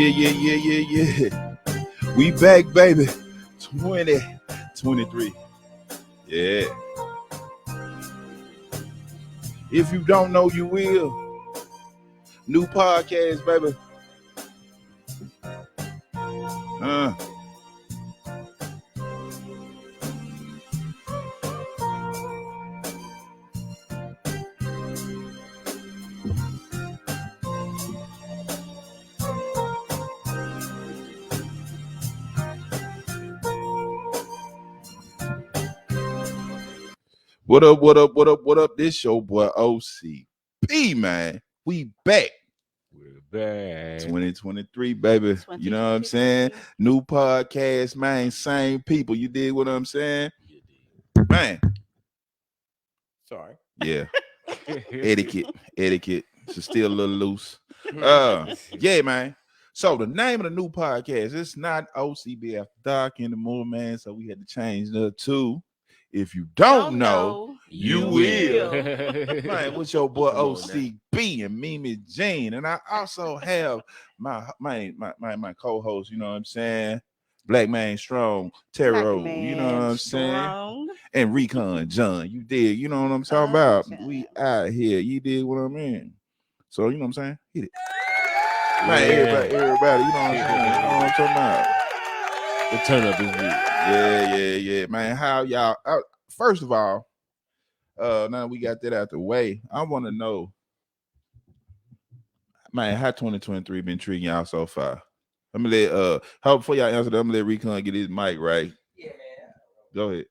Yeah. We back, baby. 2023. Yeah. If you don't know, you will. New podcast, baby. What up? This your boy O.C.B, man. We back. We're back. 2023, baby. You know what I'm saying? New podcast, man. Same people. You dig what I'm saying? Man. Sorry. Yeah. Etiquette. So still a little loose. Yeah, man. So the name of the new podcast, it's not O.C.B After Dark anymore, man. So we had to change the two. If you don't know, you will. Man, what's your boy O.C.B and Mimi Jean? And I also have my co-host, you know what I'm saying? Blackman Strong, Tero, you know what I'm saying? And Recon, John, you did, you know what I'm talking about? Yeah. We out here, you did what I mean. So, you know what I'm saying? Hit it. Man, everybody, you know what I'm saying? You know what I'm talking about? The turn up is real. Yeah, man. How y'all? First of all, now we got that out the way. I want to know, man, how 2023 been treating y'all so far? Let me let before y'all answer that, I'm gonna let Recon get his mic right. Yeah, man. Go ahead.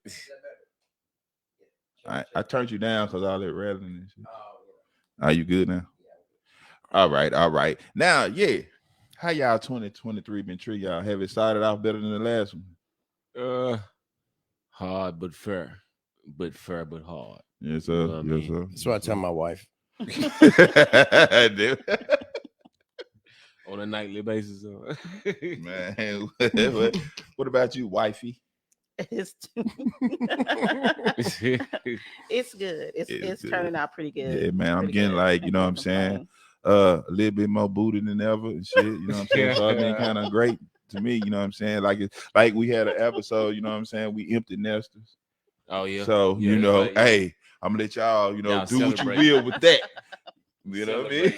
I turned you down because all that rattling and shit. Are you good now? All right. Now, yeah. How y'all 2023 been treating y'all? Have it started off better than the last one? Hard but fair. But hard. Yes, sir. You know what I mean? That's what I tell my wife. On a nightly basis. Man, what about you, wifey? It's good. It's turning out pretty good. Yeah, man. I'm getting like, you know what I'm saying? A little bit more booty than ever and shit. You know what I'm saying? So it's been kind of great to me, you know what I'm saying? Like we had an episode, you know what I'm saying? We empty nesters. Oh, yeah. So, yeah, you know, like, yeah. hey, I'm gonna let y'all, you know, y'all do celebrate. what you will with that. You know what I mean?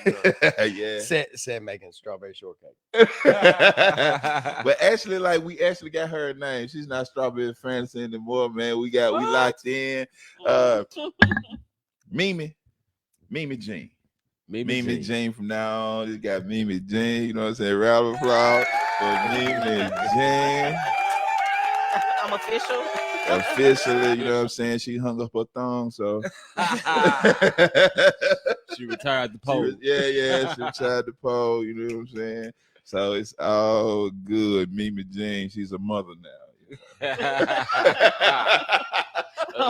Yeah. Said making strawberry shortcake. But actually, like we actually got her name. She's not Strawberry Fantasy anymore, man. We locked in. Mimi Jean. Mimi Jean from now on. Just got Mimi Jean. You know what I'm saying? Round of applause for Mimi Jean. I'm official. Officially, you know what I'm saying? She hung up her thumb, so she retired the pole. She retired the pole, you know what I'm saying? So it's all good. Mimi Jean, she's a mother now.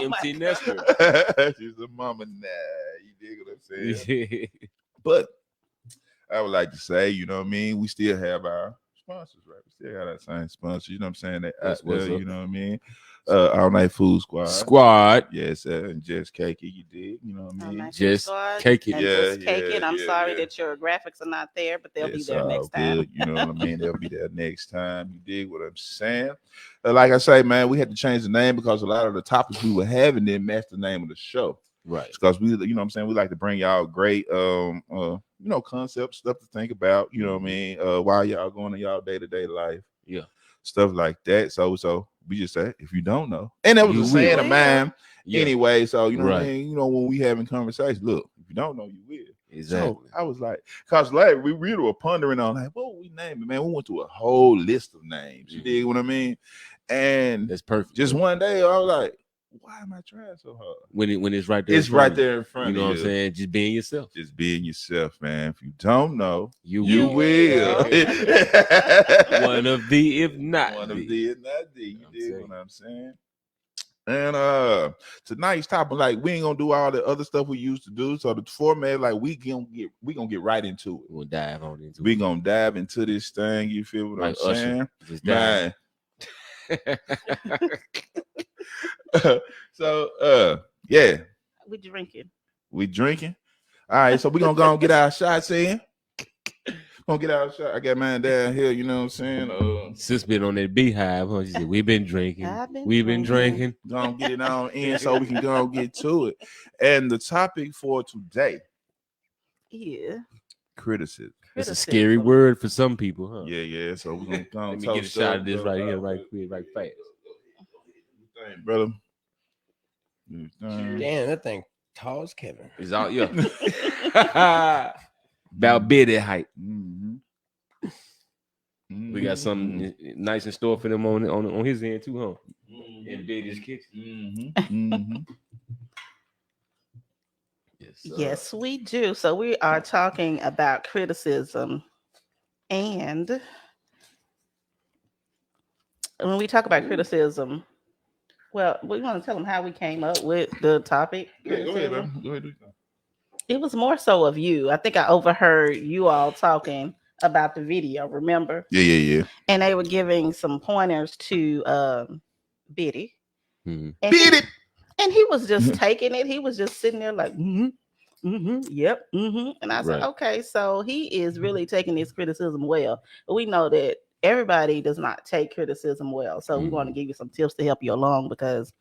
Empty nester. She's a mama now. You dig what I'm saying? But I would like to say, you know what I mean? We still have our sponsors, right? We still got that same sponsor, you know what I'm saying? They out there, you know what I mean? All Night Food Squad. Yes, and Just Cake It, you did, you know what I mean? Just Cake It. Just Cake It. I'm sorry that your graphics are not there, but they'll be there next time. Good, you know what I mean? They'll be there next time. You dig what I'm saying? Like I say, man, we had to change the name because a lot of the topics we were having didn't match the name of the show. Right. Because we, you know what I'm saying, we like to bring y'all great you know, concepts, stuff to think about, you know what I mean, while y'all going in y'all day-to-day life. Yeah. Stuff like that. So we just say, if you don't know. And that was a saying of mine anyway. So, you know what I mean? You know, when we having conversations, look, if you don't know, you will. Exactly. So I was like, because like we really were pondering on like, what we name it, man? We went through a whole list of names. You dig what I mean? And that's perfect. Just one day, I was like, why am I trying so hard? When it's right there. It's right there in front of you. You know what I'm saying? Just being yourself. Just being yourself, man. If you don't know, you will. One of the, if not one of the, if not the. You dig what I'm saying? And tonight's topic, like we ain't gonna do all the other stuff we used to do. So the format, like we gonna get right into it. We'll dive on into it. We gonna dive into this thing. You feel what like I'm saying? Just dive. So yeah. We drinking. All right, so we gonna go and get our shots in. Gonna get out of shot. I got mine down here, you know what I'm saying? Sis been on that beehive, huh? She said, we've been drinking. We've been drinking. Gonna get it on in so we can go get to it. And the topic for today, criticism. It's a scary word for some people, huh? Yeah. So we're gonna Let me get a shot of this right here, right quick, right fast. Brother. Damn, that thing tall as Kevin. It's out, yeah. About Biddy height. We got something nice in store for them on his end too, huh? In Biddy's kitchen. Yes, we do. So we are talking about criticism, and when we talk about criticism, well, we want to tell them how we came up with the topic. Yeah, go ahead, man. Go ahead. It was more so of you. I think I overheard you all talking about the video. Remember? Yeah. And they were giving some pointers to Biddy. Biddy. And he was just taking it. He was just sitting there like, yep. And I said, okay, so he is really taking this criticism well. But we know that everybody does not take criticism well. So we want to give you some tips to help you along, because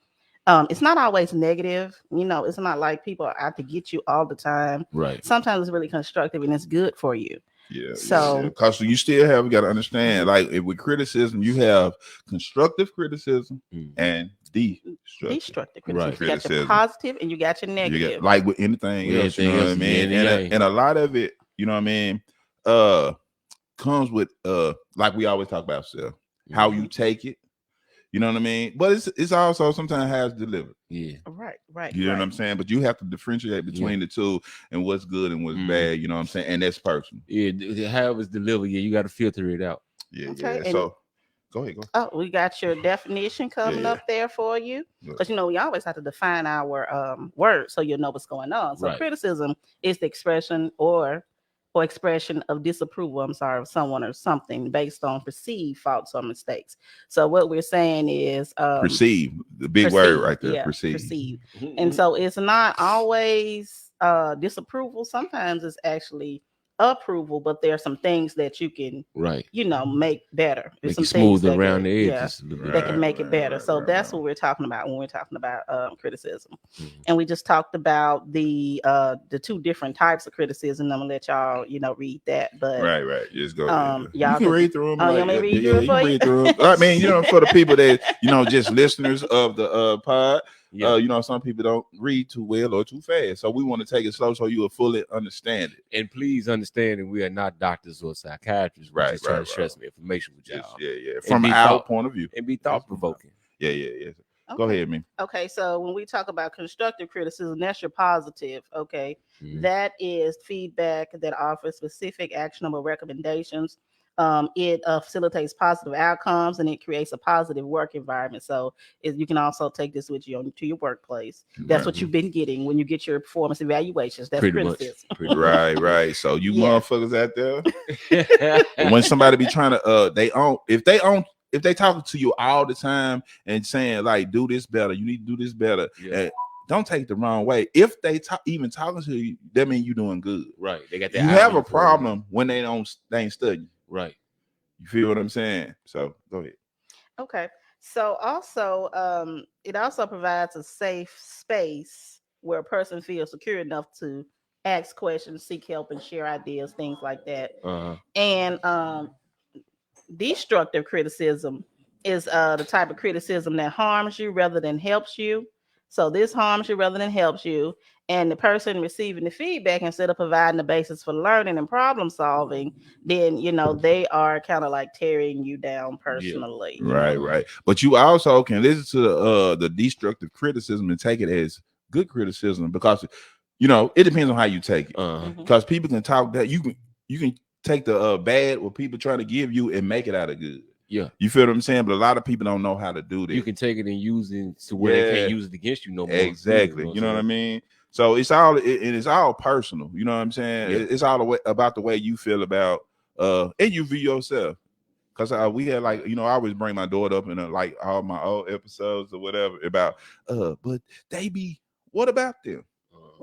it's not always negative. You know, it's not like people are out to get you all the time. Right. Sometimes it's really constructive and it's good for you. Yeah. So because you still have, you got to understand, like with criticism, you have constructive criticism and destructive criticism. You got your positive and you got your negative. You got, like with anything else, you know what I mean? And a lot of it, you know what I mean, comes with like we always talk about ourselves, how you take it. You know what I mean? But it's also sometimes how it's delivered. Yeah. Right. You know what I'm saying? But you have to differentiate between the two and what's good and what's bad. You know what I'm saying? And that's personal. Yeah. How it's delivered, you got to filter it out. Yeah. Okay, Yeah. So go ahead. Oh, we got your definition coming up there for you. Because, you know, we always have to define our words so you'll know what's going on. So criticism is the expression or expression of disapproval, of someone or something based on perceived faults or mistakes. So what we're saying is perceive, the big word right there. Yeah, perceive. And so it's not always disapproval. Sometimes it's actually approval, but there are some things that you can make better. Make some it smooth things around the edges. That can make it better. So that's what we're talking about when we're talking about criticism. And we just talked about the two different types of criticism. I'm gonna let y'all read that. But right, just go. Y'all you can read through them. You can read through them. I mean, for the people that just listeners of the pod. Some people don't read too well or too fast, so we want to take it slow so you will fully understand it. And please understand that we are not doctors or psychiatrists. We're just trying to share some information with y'all. Yeah. From our point of view, and be thought provoking. Yeah. Okay. Go ahead, man. Okay, so when we talk about constructive criticism, that's your positive. Okay, that is feedback that offers specific, actionable recommendations. It facilitates positive outcomes and it creates a positive work environment. So you can also take this with you to your workplace. That's what you've been getting when you get your performance evaluations. That's criticism. Right. So you motherfuckers out there, when somebody be trying to, if they talking to you all the time and saying like, do this better, you need to do this better. And don't take it the wrong way. If they even talking to you, that means you're doing good. Right. They got that. You have a problem when they ain't studying. Right. You feel what I'm saying? So go ahead. Okay. So also, it also provides a safe space where a person feels secure enough to ask questions, seek help, and share ideas, things like that. And destructive criticism is the type of criticism that harms you rather than helps you. So this harms you rather than helps you. And the person receiving the feedback, instead of providing the basis for learning and problem solving, then, they are kind of like tearing you down personally. Right. But you also can listen to the destructive criticism and take it as good criticism because, it depends on how you take it. Because people can talk that you can take the bad what people trying to give you and make it out of good. Yeah, you feel what I'm saying? But a lot of people don't know how to do that. You can take it and use it to where they can't use it against you no more. Exactly. You know what I mean? So it's all personal. You know what I'm saying? Yeah. It's all about the way you feel about and you view yourself. Because we had I always bring my daughter up in like all my old episodes or whatever about but what about them?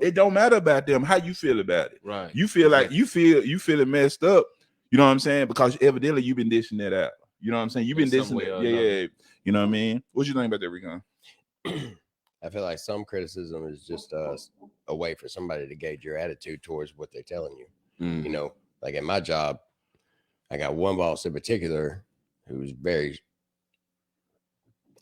It don't matter about them. How you feel about it? Right. You feel like you feel it messed up. You know what I'm saying? Because evidently you've been dishing that out. You know what I'm saying? You've been In some dishing way it. or Yeah, another. yeah. You know what I mean? What you think about that, Recon? I feel like some criticism is just a way for somebody to gauge your attitude towards what they're telling you. Mm. You know, like at my job, I got one boss in particular who's very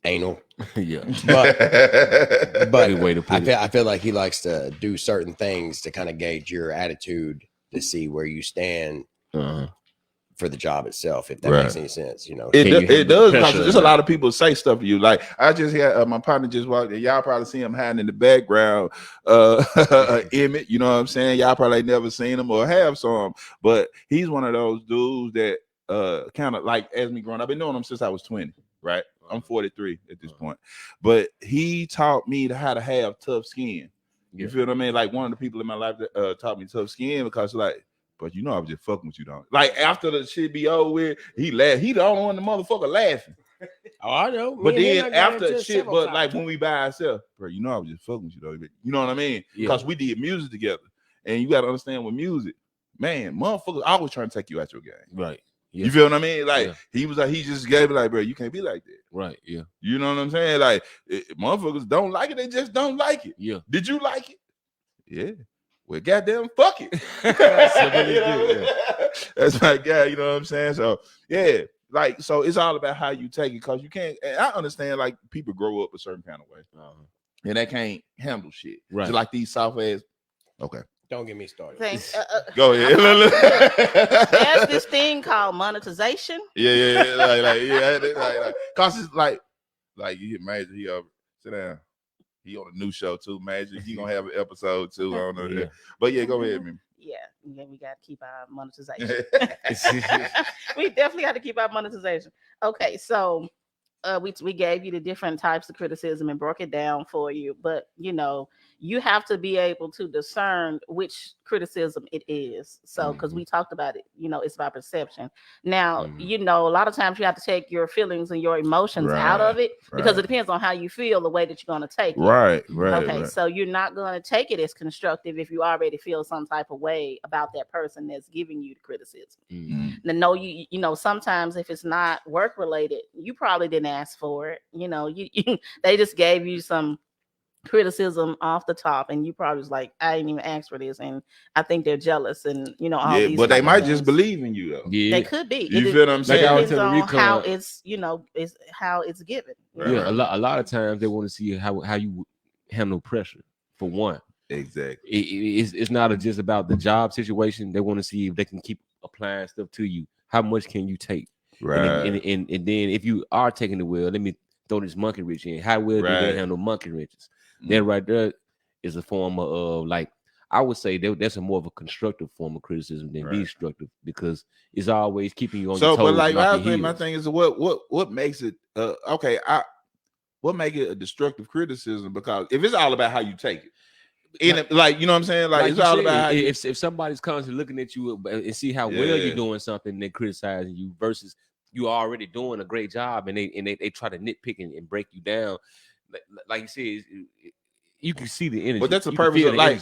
anal. Yeah. But Good way to put I feel like he likes to do certain things to kind of gauge your attitude to see where you stand Uh-huh. for the job itself, if that Right. makes any sense. You know, It, Can you it handle the does pressure because or there's a not? lot of people say stuff to you. Like I just had my partner just walked in. Y'all probably see him hiding in the background. Emmett, you know what I'm saying? Y'all probably ain't never seen him or have saw him, but he's one of those dudes that kind of like as me growing up. I've been knowing him since I was 20, right? I'm 43 at this point, but he taught me how to have tough skin. You feel what I mean? Like one of the people in my life that taught me tough skin because like, but you know I was just fucking with you, don't like after the shit be over with, he laughed. He the only one the motherfucker laughing. oh, I know. But then after shit, but like when we by ourselves, bro, you know I was just fucking with you though. You know what I mean? Because we did music together. And you gotta understand with music, man, motherfuckers always trying to take you out your game. Right. Yeah. You feel what I mean? Like he was like, he just gave it like, bro, you can't be like that. Right. Yeah. You know what I'm saying? Like motherfuckers don't like it, they just don't like it. Yeah. Did you like it? Yeah. Well, goddamn, fuck it. You know what I mean? That's my guy, you know what I'm saying? So yeah, like so it's all about how you take it because you can't. And I understand like people grow up a certain kind of way, and they can't handle shit. Right. Just like these soft ass. Okay, don't get me started. Thanks. go ahead. There's this thing called monetization. Yeah, like, cause it's like you hit Major. He sit down. He on a new show too, Major. He gonna have an episode too. I don't know that. But yeah, go ahead, man. Yeah, we got to keep our monetization. We definitely got to keep our monetization. Okay, so we gave you the different types of criticism and broke it down for you, but you know you have to be able to discern which criticism it is. So because we talked about it, you know, it's about perception. Now you know a lot of times you have to take your feelings and your emotions out of it because it depends on how you feel, the way that you're going to take it. Right. Okay, so you're not going to take it as constructive if you already feel some type of way about that person that's giving you the criticism. Now, no, you know, sometimes if it's not work related, you probably didn't ask for it. You know, they just gave you some criticism off the top, and you probably was like, I didn't even ask for this, and I think they're jealous, and you know, all these. But they might just things. believe in you though. They could be. You feel what I'm saying? Like I was Depends telling on Rico, how it's, you know, is how it's given. Yeah, a lot of times they want to see how you handle pressure. For one, exactly. It's not just about the job situation. They want to see if they can keep applying stuff to you. How much can you take? Right. And then if you are taking the wheel, let me throw this monkey wrench in. How well do they handle monkey wrenches? That right there is a form of like, I would say that's a more of a constructive form of criticism than destructive, because it's always keeping you on your toes. But like my thing is what makes it what make it a destructive criticism? Because if it's all about how you take it, like you know what I'm saying, like it's all about how if somebody's constantly looking at you and see how well you're doing something, and they're criticizing you versus you already doing a great job, and they try to nitpick and break you down. Like you said, you can see the energy. But that's the purpose of like,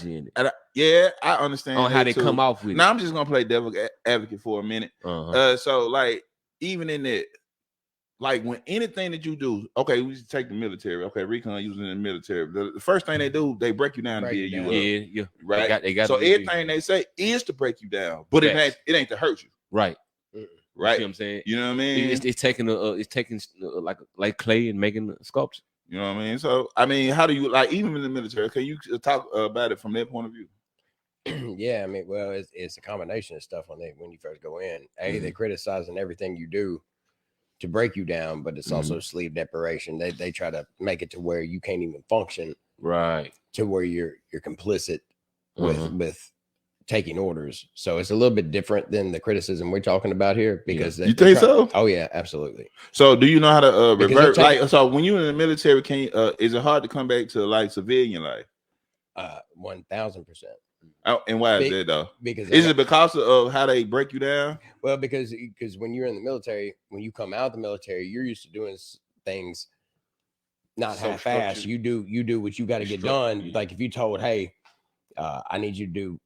I understand on how they come off with. Now I'm just gonna play devil advocate for a minute. So like even in that, like when anything that you do, okay, we just take the military. Okay, Recon using the military. The first thing they do, they break you down to build you up. Yeah, right. They got so everything they say is to break you down, but it ain't to hurt you. Right. Right. You know what I'm saying? You know what I mean? It's taking like clay and making a sculpture. You know what I mean? So I mean, how do you like even in the military? Can you talk about it from that point of view? Yeah, I mean, well, it's a combination of stuff when you first go in. They're criticizing everything you do to break you down, but it's also sleep deprivation. They try to make it to where you can't even function, right? To where you're complicit with taking orders. So it's a little bit different than the criticism we're talking about here, because you think so? Oh yeah, absolutely. So do you know how to revert? Like, so when you're in the military, can you, is it hard to come back to like civilian life? 1000%. And why is that though? Because is it because of how they break you down? Well, because when you're in the military, when you come out of the military, you're used to doing things not so half-assed. You do what you got to get done. Like if you told, hey, I need you to do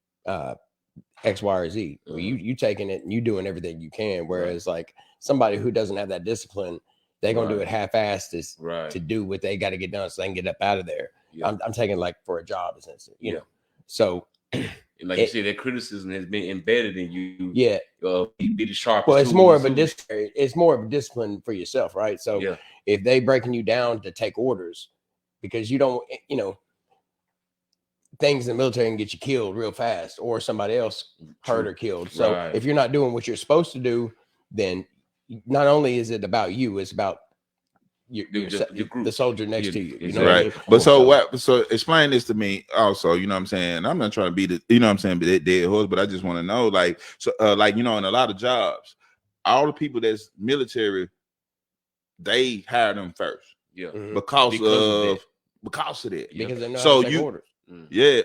X, Y, or Z. Well, you taking it and you doing everything you can. Whereas like somebody who doesn't have that discipline, they're gonna do it half-assed to do what they got to get done so they can get up out of there. Yeah. I'm taking like for a job, essentially, you know. So like you said, that criticism has been embedded in you. Yeah. Be the sharpest. Well, it's more of a discipline. It's more of a discipline for yourself, right? So if they breaking you down to take orders because you don't, you know, things in the military can get you killed real fast or somebody else hurt or killed. So if you're not doing what you're supposed to do, then not only is it about you, it's about your group, the soldier next to you. You know, right? But so explain this to me also. You know what I'm saying? I'm not trying to be the, you know what I'm saying, be that dead horse, but I just want to know, like, so, like, you know, in a lot of jobs, all the people that's military, they hire them first, because of that. Because they know so how to take orders.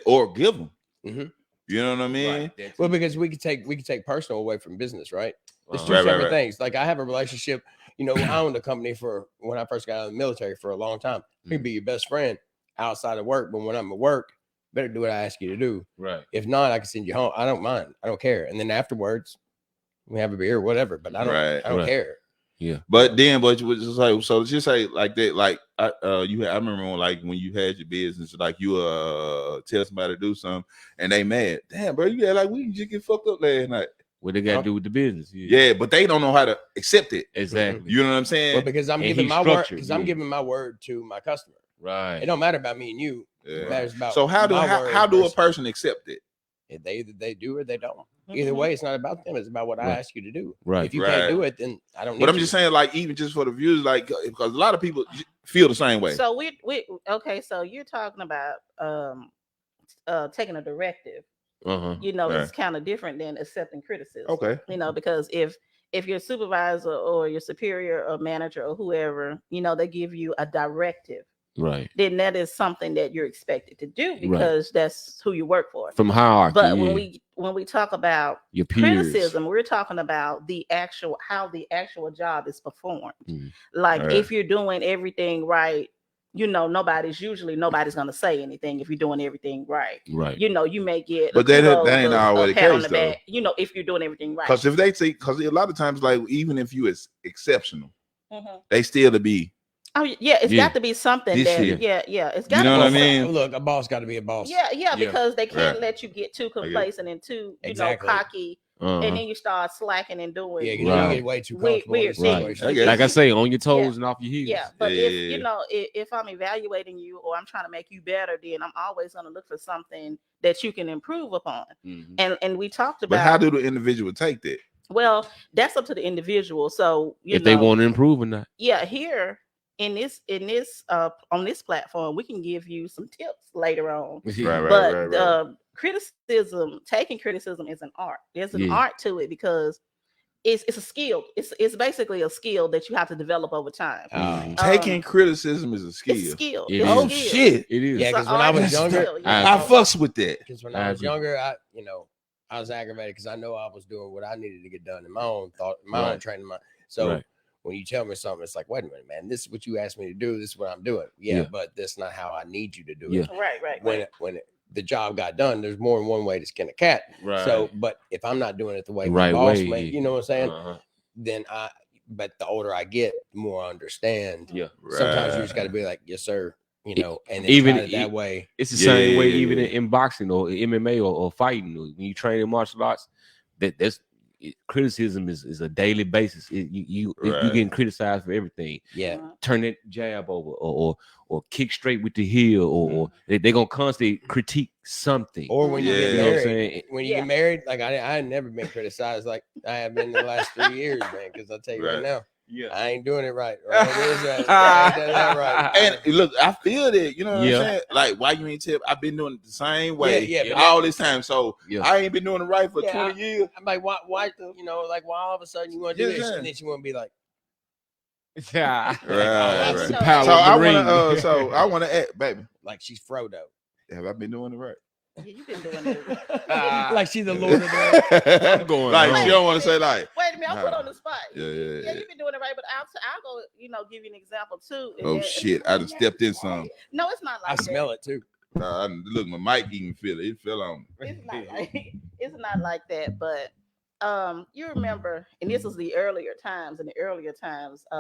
Or give them. You know what I mean? Right. Well, because we could take personal away from business, right? It's two separate things. Like I have a relationship. You know, I owned a company for when I first got out of the military for a long time. I can be your best friend outside of work, but when I'm at work, better do what I ask you to do. Right. If not, I can send you home. I don't mind. I don't care. And then afterwards, we have a beer or whatever. But I don't care. Yeah. But then, but you was just like, so just say like that, like I remember when, like when you had your business, like you tell somebody to do something and they mad. Damn, bro, you like we just get fucked up last night. What they got to do with the business? Yeah, but they don't know how to accept it. Exactly. You know what I'm saying? Well, because I'm giving my word. Because I'm giving my word to my customer. Right. It don't matter about me and you. It matters about. So how do a person accept it? They do or they don't. Either way, it's not about them. It's about what I ask you to do. Right. If you can't do it, then I don't. But I'm just saying, like, even just for the viewers, like, because a lot of people feel the same way. So we okay. So you're talking about taking a directive. You know, it's kind of different than accepting criticism. Okay. You know, because if your supervisor or your superior or manager or whoever, you know, they give you a directive, right, then that is something that you're expected to do because that's who you work for. From hierarchy. But when we talk about your peers, criticism, we're talking about how the actual job is performed. Like if you're doing everything right, you know, nobody's going to say anything if you're doing everything right. Right. You know, you may get, but that ain't always the case, though. You know, if you're doing everything right. Because if they say, because a lot of times, like, even if you is exceptional, they still to be. Oh yeah, it's got to be something it's got. You know what I mean? Look, a boss got to be a boss. Yeah, because they can't let you get too complacent and too, you know, cocky. And then you start slacking and doing. Yeah, you get way too comfortable. Like I say, on your toes and off your heels. Yeah, but if you know, if I'm evaluating you or I'm trying to make you better, then I'm always going to look for something that you can improve upon. And we talked about. But how do the individual take that? Well, that's up to the individual. So if they want to improve or not. Yeah, here in this on this platform, we can give you some tips later on. But taking criticism is an art. There's an art to it because it's a skill. It's basically a skill that you have to develop over time. Taking criticism is a skill. It's a skill. Shit, it is. Yeah, because when I was younger, I fucks with that. Because when I was younger, I was aggravated because I know I was doing what I needed to get done in my own thought, my own training. So when you tell me something, it's like, wait a minute, man, this is what you asked me to do. This is what I'm doing. Yeah. But that's not how I need you to do it. Right. When the job got done, there's more than one way to skin a cat. Right. So, but if I'm not doing it the way my boss made, you know what I'm saying? Then but the older I get, the more I understand. Yeah. Sometimes you just got to be like, yes, sir. You know, and then even try it that way. It's the same way, even in boxing or MMA or fighting. When you train in martial arts, that's criticism is a daily basis. You getting criticized for everything. Yeah. Turn that jab over or kick straight with the heel or they're gonna constantly critique something. Or when you get know married, what I'm saying? When you get married, like I had never been criticized like I have been in the last 3 years, man. Because I'll tell you right now. Yeah, I ain't doing it right. I ain't doing that right. And look, I feel that, you know what I'm saying? Like, why you ain't tell? I've been doing it the same way all this time. So I ain't been doing it right for 20 years. I'm like, why, you know, like why all of a sudden you want to do this and then you want to be like, right. The power so I want to act, baby. Like she's Frodo. Have I been doing it right? Yeah, you've been doing it. Like she's the Lord of the I'm going like she don't want to say like. Wait a minute, I'm put on the spot. Yeah, you've been doing it right, but I'll go, you know, give you an example too. Oh shit, I just stepped in some. No, it's not like I smell it too. Look, my mic even feel it. It fell on me. It's not like that, but you remember, and this was the earlier times,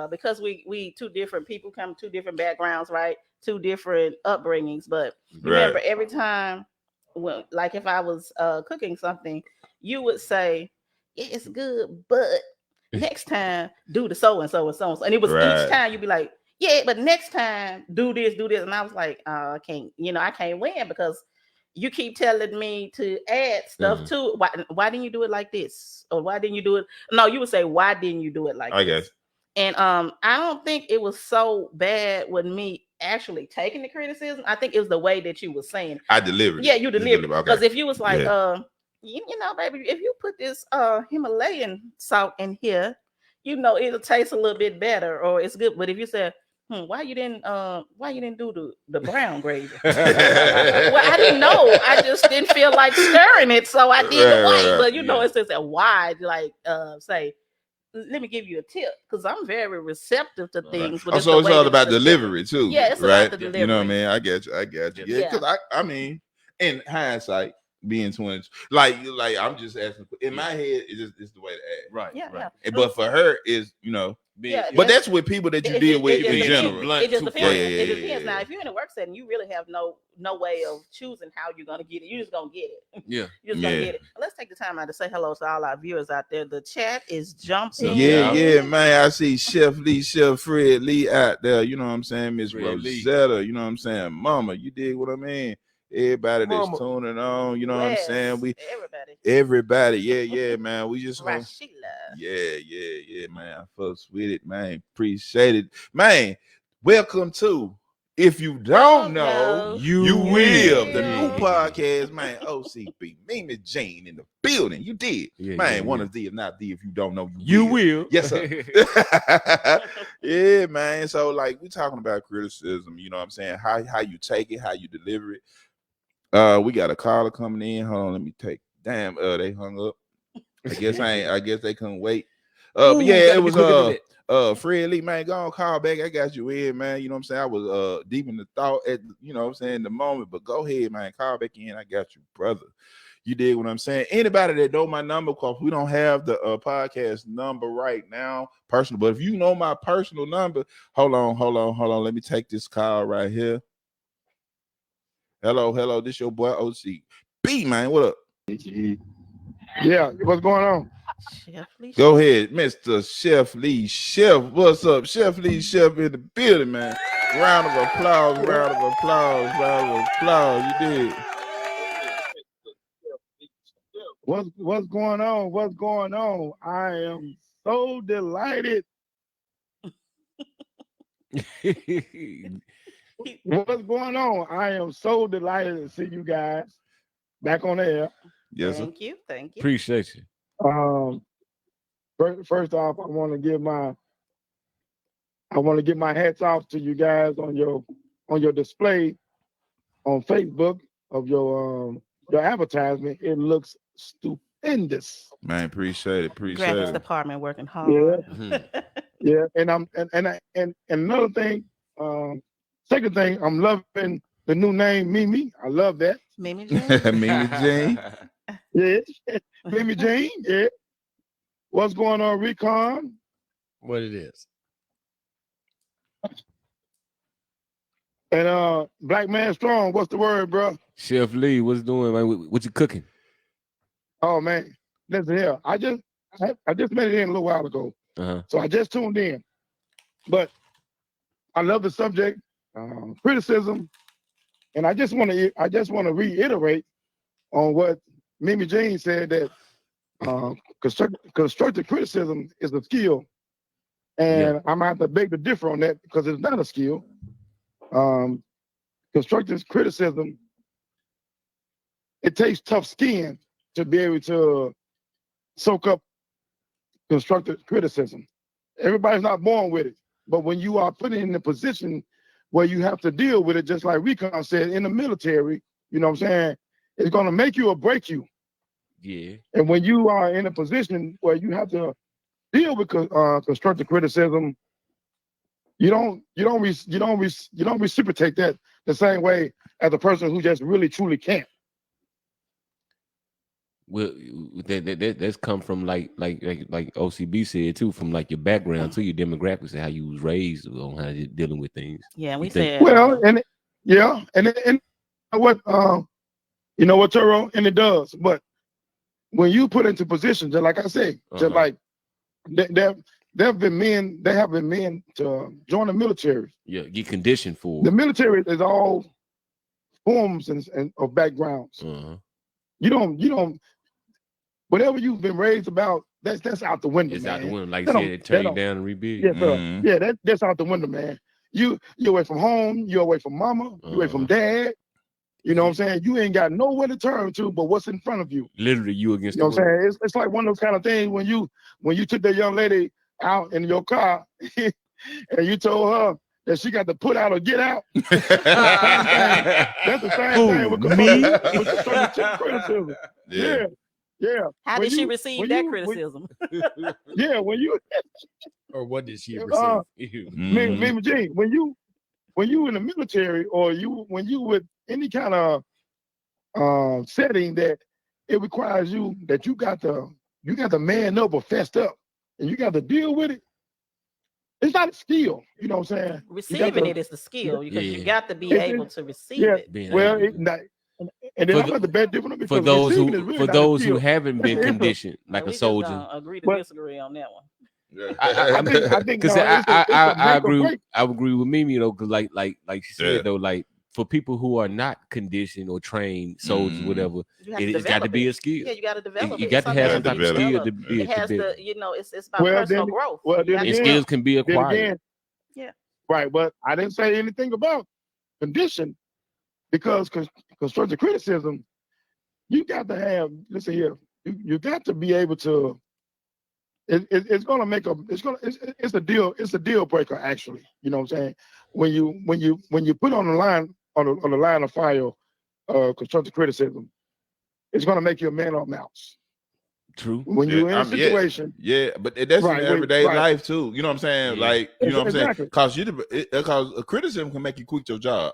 because we two different people come two different backgrounds, right? Two different upbringings, but remember every time when, like, if I was cooking something, you would say, yeah, it's good, but next time do the so and so and so and so. And it was each time you'd be like, yeah, but next time do this. And I was like, I can't win because you keep telling me to add stuff to why didn't you do it like this? Or why didn't you do it? No, you would say, why didn't you do it like this? I guess. And I don't think it was so bad with me actually taking the criticism. I think it was the way that you were saying. I delivered. Yeah, you delivered. Because if you was like, you know, baby, if you put this Himalayan salt in here, you know, it'll taste a little bit better or it's good. But if you said, why you didn't do the brown gravy? Well, I didn't know. I just didn't feel like stirring it, so I did the white. But you know, it's just a why, like say, let me give you a tip because I'm very receptive to things. But so it's all about delivery too. Yeah, it's right? about the delivery. You know what I mean? I get you. Yeah, because I mean, in hindsight, being 20, like I'm just asking. In my head, it's the way to act. Right. Yeah. But for her, is but that's with people that you deal with in general. It just depends. It depends. Now, if you're in a work setting, you really have no way of choosing how you're gonna get it. You're just gonna get it. Yeah. You're just gonna get it. Let's take the time out to say hello to all our viewers out there. The chat is jumping. Yeah, man. I see Chef Lee, Chef Fred Lee out there. You know what I'm saying? Miss Rosetta. You know what I'm saying? Mama, you dig what I mean? Everybody that's tuning on, you know what I'm saying? Everybody, yeah, man. We just yeah, man. I fucks with it, man. Appreciate it, man. Welcome to If You Don't Know, You Will, the new podcast, man. O.C.B, Mimi Jean in the building. You did, man. One of the, if not the, if you don't know, you will. Yes, sir. Yeah, man. So, like, we talking about criticism. You know what I'm saying? How you take it, how you deliver it. We got a caller coming in. Hold on, let me take. Damn, they hung up. I guess they couldn't wait. But yeah, it was Fred Lee, man. Go on, call back. I got you in, man. You know what I'm saying? I was deep in the thought at you know what I'm saying, the moment. But go ahead, man. Call back in. I got you, brother. You did what I'm saying. Anybody that know my number, because we don't have the podcast number right now, personal. But if you know my personal number, hold on. Let me take this call right here. Hello. This your boy O.C.B, man. What up? Yeah, what's going on? Chef Lee. Go ahead, Mr. Chef Lee. Chef, what's up? Chef Lee, Chef in the building, man. Round of applause. You did. What's going on? I am so delighted. What's going on? I am so delighted to see you guys back on the air. Yes, thank you. Appreciate you. First off, I want to give my hats off to you guys on your display on Facebook of your advertisement. It looks stupendous. Man, appreciate it. Graphics department working hard. Yeah. And another thing, second thing, I'm loving the new name Mimi. I love that. Mimi Jean. Mimi Jean. Yeah. Mimi Jean. Yeah. What's going on, Recon? What it is. And Blackman Strong, what's the word, bro? Chef Lee, what's doing, man? What you cooking? Oh man, listen here. I just made it in a little while ago, so I just tuned in. But I love the subject, criticism, and I just want to reiterate on what Mimi Jean said, that constructive criticism is a skill, and I'm gonna have to beg to differ on that because it's not a skill. Constructive criticism, it takes tough skin to be able to soak up constructive criticism. Everybody's not born with it, but when you are put in a position where you have to deal with it, just like Recon said, in the military, you know what I'm saying, it's going to make you or break you. Yeah. And when you are in a position where you have to deal with constructive criticism, you don't reciprocate that the same way as a person who just really truly can't. Well, that's come from like O.C.B. said too, from like your background to your demographics and how you was raised on how you're dealing with things. Yeah, we You think- said Well, and what you know what, Tero, and it does. But when you put into position, just like I say, just like there have been men to join the military. Yeah, get conditioned for The it. military is all forms and of backgrounds. You don't whatever you've been raised about, that's out the window. It's man. out the window, like They you don't- said, tear they you don't- down and rebuild. Yeah, sir. That's out the window, man. You're away from home, you're away from mama, you're away from dad. You know what I'm saying? You ain't got nowhere to turn to but what's in front of you. Literally, you against You know the what I'm world. saying? It's like one of those kind of things when you took that young lady out in your car and you told her that she got to put out or get out. That's the same thing with constructive criticism. Yeah. how When did she you- receive when that you- criticism? Yeah, when you Or what did she receive? me and Gene, when you in the military or when you with any kind of setting that it requires you that you got to man up or fest up and you got to deal with it. It's not a skill, you know what I'm saying? Receiving it is the skill because you Yeah. got to be It's- able to receive yeah. it. Being Well, able it, to- not, and then For I'm the- at the bad difference because for those receiving is who really for not a those who skill. haven't been It's a- conditioned like We a just soldier. gonna agree to But- disagree on that one. I think Because no, it's a I make or agree. break. I agree with Mimi though, because like she said Yeah. though, like for people who are not conditioned or trained soldiers, whatever, You have to it's got to develop be it. a skill. Yeah, you got to develop You it. got It's to have some something type that of you skill develop. to be It has to to, it's about Well, personal then- growth. well, You then gotta and again- skills can be Then acquired. again, Yeah. right. But I didn't say anything about condition because constructive criticism, you got to have. Listen here, you got to be able to. It's gonna make a. It's a deal. It's a deal breaker actually. You know what I'm saying? When you put on the line on the line of fire, constructive criticism, it's gonna make you a man or a mouse. True. When you're in Yeah, a situation. Yeah, but that's Right, in wait, everyday right. life too. You know what I'm saying? Yeah. Like, you know what I'm Exactly. saying? Because a criticism can make you quit your job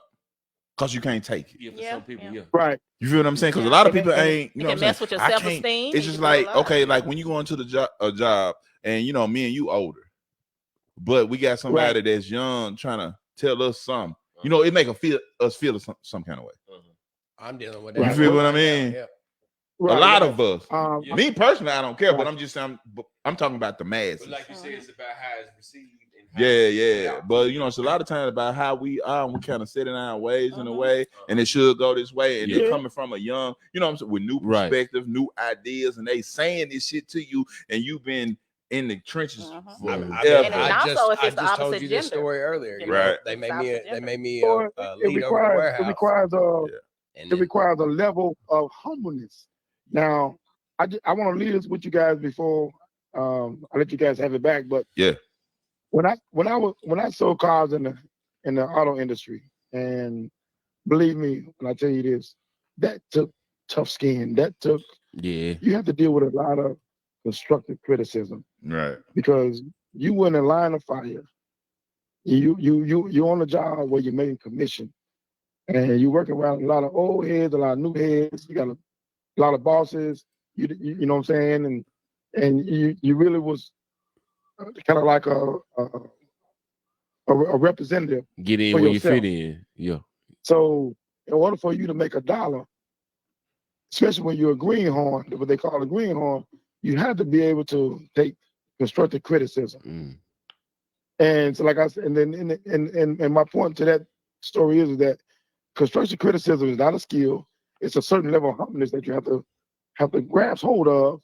because you can't take it. Yeah, for Yeah, some people, yeah. yeah. Right. You feel what I'm saying? Because a Yeah. lot of And people it- ain't. You It know what can I'm mess saying? with your I can't- self-esteem. It's You just can feel like alive. okay, like when you go into a job and you know me and you older, but we got somebody that's young trying to tell us something. You know, it make us feel some kind of way. I'm dealing with You that. feel what I right now, mean? yeah. Right, a lot right. of us. Yeah. Me personally, I don't care, but Right. I'm talking about the masses. But like you said, it's about how it's received. And how Yeah, it's put yeah. out. But you know, it's a lot of times about how we are and we kind of set in our ways in a way, and it should go this way. And Yeah. they're coming from a young, you know what I'm saying, with new Right. perspective, new ideas, and they saying this shit to you, and you've been in the trenches Mhm. for I mean, ever. And also if I it's the just told opposite you this gender. story earlier. You Right. know, they It's made opposite me gender. Or a it lead over the warehouse. requires And it then, requires a level of humbleness. Now, I want to leave this with you guys before I let you guys have it back. But Yeah. when I sold cars in the auto industry, and believe me when I tell you this, that took tough skin. That took Yeah. you have to deal with a lot of constructive criticism Right. because you were in a line of fire. You're on a job where you're making commission, and you're working around a lot of old heads, a lot of new heads. You got a lot of bosses. You know what I'm saying, and you really was kind of like a representative. Get in For where yourself. you fit in. Yeah. So in order for you to make $1, especially when you're a greenhorn, what they call a greenhorn, you have to be able to take constructive criticism. Mm. And so, like I said, and then and my point to that story is that constructive criticism is not a skill. It's a certain level of humbleness that you have to grasp hold of,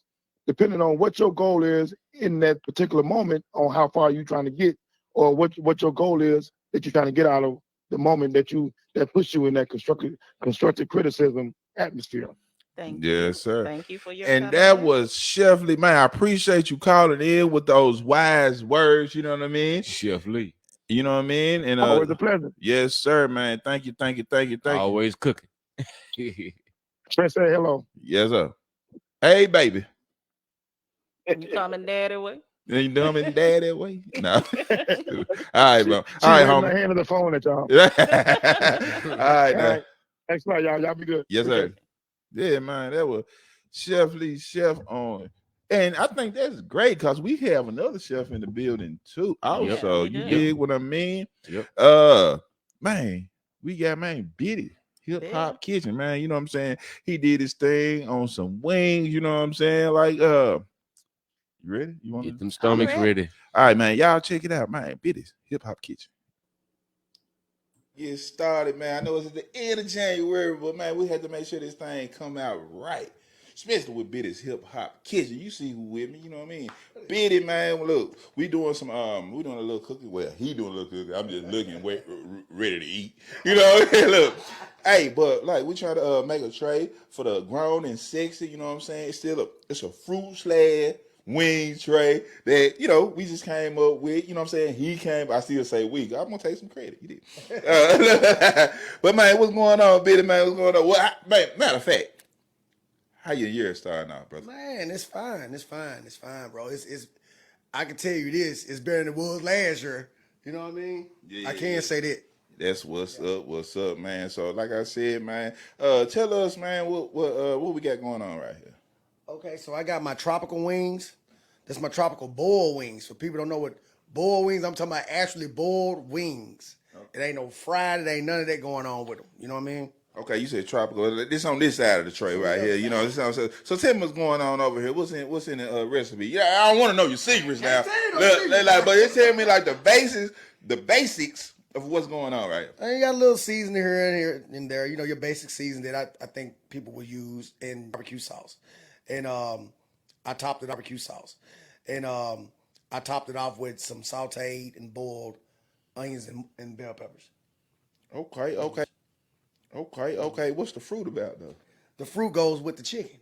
depending on what your goal is in that particular moment, on how far you're trying to get, or what your goal is that you're trying to get out of the moment that puts you in that constructive criticism atmosphere. Thank you. Yes, sir. Thank you for your And comment. that was Chef Lee. Man, I appreciate you calling in with those wise words. You know what I mean? Chef Lee. You know what I mean? And Always a pleasure. yes, sir, man. Thank you. Always cooking. Let's say hello. Yes, sir. Hey, baby. You coming daddy way? You dumb and dad that way? No. All right, bro. She All right, raising homie. her hand on the phone at y'all. All right, All now. right. Thanks a lot, y'all. Y'all be good. Yes, Appreciate sir. Yeah, man, that was Chef Lee, Chef on. And I think that's great because we have another chef in the building too. Also, we you do. dig what I mean? Yep. Man, we got Biddy, Hip Hop Yeah. Kitchen, man. You know what I'm saying? He did his thing on some wings, you know what I'm saying? Like, you ready? You want Get to? them stomachs ready. ready. All right, man. Y'all check it out, man. Biddy's Hip Hop Kitchen. Get started, man. I know it's at the end of January, but man, we had to make sure this thing come out right. Especially with Biddy's Hip Hop Kitchen. You see who with me, you know what I mean? Biddy, man, look, we doing some we doing a little cooking. Well, he doing a little cooking. I'm just looking ready to eat. You know, look. Hey, but like we try to make a tray for the grown and sexy, you know what I'm saying? It's a fruit salad wing tray that, you know, we just came up with, you know what I'm saying? He came, I still say we. I'm gonna take some credit. He did. But man, what's going on, Biddy, man? What's going on? Well, man, matter of fact, how your year starting out, brother? Man, it's fine. It's fine. It's fine, bro. It's I can tell you this, it's better than it was last year. You know what I mean? Yeah, I can't say that. That's what's up, man. So like I said, man, tell us, man, what we got going on right here. Okay, so I got my tropical wings. That's my tropical boiled wings. For people who don't know what boiled wings, I'm talking about actually boiled wings. It ain't no fried, it ain't none of that going on with them. You know what I mean? Okay, you said tropical. This on this side of the tray right here. You know, this sounds so. Tell me what's going on over here. What's in the recipe? Yeah, I don't want to know your secrets now. But just tell me like the basics of what's going on right. And you got a little seasoning here and there. You know, your basic season that I think people will use in barbecue sauce. And I topped it barbecue sauce. And I topped it off with some sauteed and boiled onions and bell peppers. Okay. What's the fruit about though? The fruit goes with the chicken.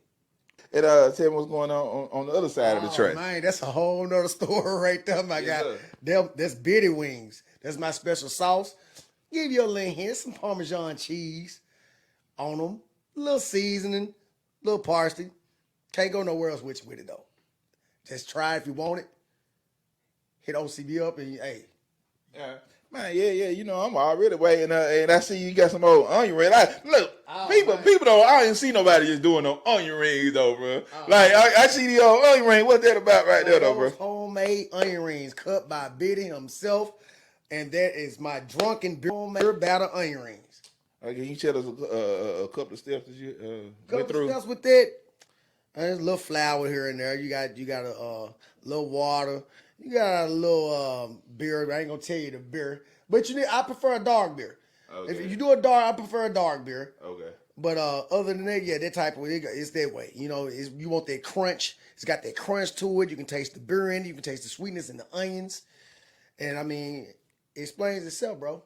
And tell me what's going on the other side of the tray. Man, that's a whole nother story right there, my Yes, guy. That's Biddy wings. That's my special sauce. Give you a little hint, some Parmesan cheese on them, a little seasoning, a little parsley. Can't go nowhere else with it though. Just try it if you want it. Hit O.C.B up and hey. Yeah. Man, yeah. You know, I'm already waiting, and I see you got some old onion rings. Like, look, people don't. I ain't see nobody just doing no onion rings though, bro. Like, I see the old onion ring. What's that about right there, though, bro? Homemade onion rings cut by Biddy himself, and that is my drunken homemade batter onion rings. Can you tell us a couple of steps that you went through? Steps with that. There's a little flour here and there. You got a little water. You got a little beer. I ain't gonna tell you the beer, but I prefer a dark beer. Okay. If you do a dark, I prefer a dark beer. Okay. But other than that, yeah, that type of it's that way. You know, you want that crunch. It's got that crunch to it. You can taste the beer in it. You can taste the sweetness in the onions. And I mean, it explains itself, bro.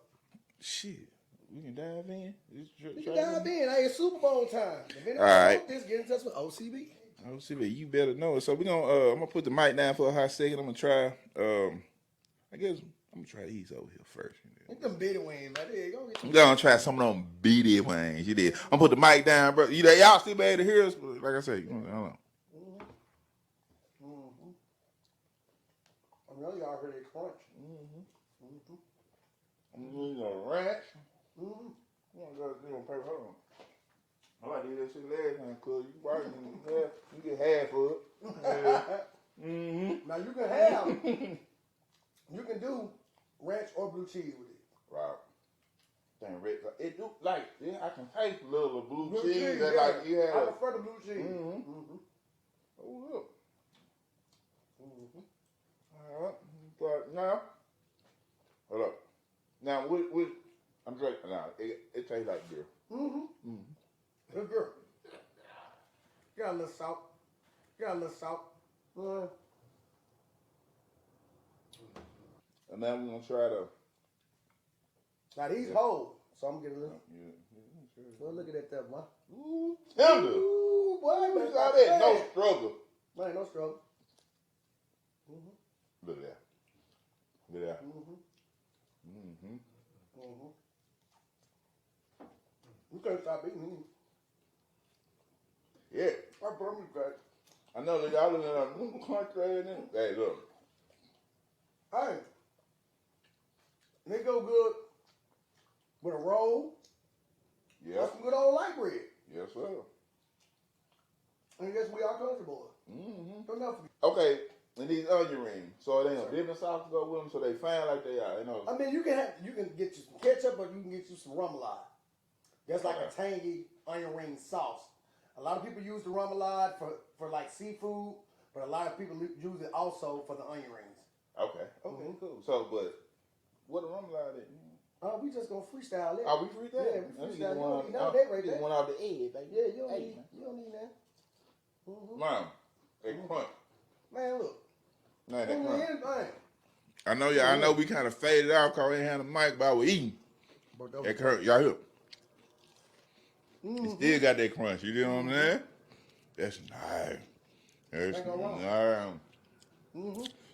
Shit. We can dive in. We can dive in. Hey, it's Super Bowl time. All right. Get in touch with O.C.B. O.C.B, you better know it. So we're gonna I'm gonna put the mic down for a hot second. I'm gonna try I guess I'm gonna try these over here first. Get them Biddy wings, man. There you go. I'm gonna try some of them Biddy wings. You did. I'm gonna put the mic down, bro. Y'all still be able to hear us? Like I said, hold on. I know y'all heard it crunch. I'm gonna ranch. Hold on. I like to do that shit last time, cuz you get half of it. Yeah. Now you can have, you can do ranch or blue cheese with it. Right. Damn, red. It do like I can taste a little of blue cheese. That yeah. like you had. I prefer the blue cheese. Hold up. All right. But now, hold up. Now, with I'm drinking now. It tastes like beer. Good girl. Got a little salt. And now we're gonna try to. Now these whole, so I'm gonna get a little. Well, look at that one. Ooh, tender. Ooh, boy, Look at that. No struggle. Man, no struggle. Look at that. You can't stop eating. Yeah. I promise you that. I know that y'all looking at country and hey, look. Hey, they go good with a roll. Yeah. That's some good old light bread. Yes, sir. And I guess we are comfortable. Okay, and these onion rings. So they have different sauce to go with them, so they fine like they are. You know. I mean, you can get you some ketchup, or you can get you some remoulade. That's like a tangy onion ring sauce. A lot of people use the remoulade for like seafood, but a lot of people use it also for the onion rings. Okay, cool. So, but what a remoulade is? Oh, we just gonna freestyle it. Oh, we freestyle? Yeah, we freestyle. You don't need none of that that right there. One off the edge, baby. Yeah, you don't need that. Mom, they crunch. Man, look. Man, they Don't need crunch. anything. I know y'all. I know we kind of faded out because we ain't had a mic, but I was eating. That crunch, y'all hear? It still got that crunch. You know what I'm saying? That's nice. That's nice.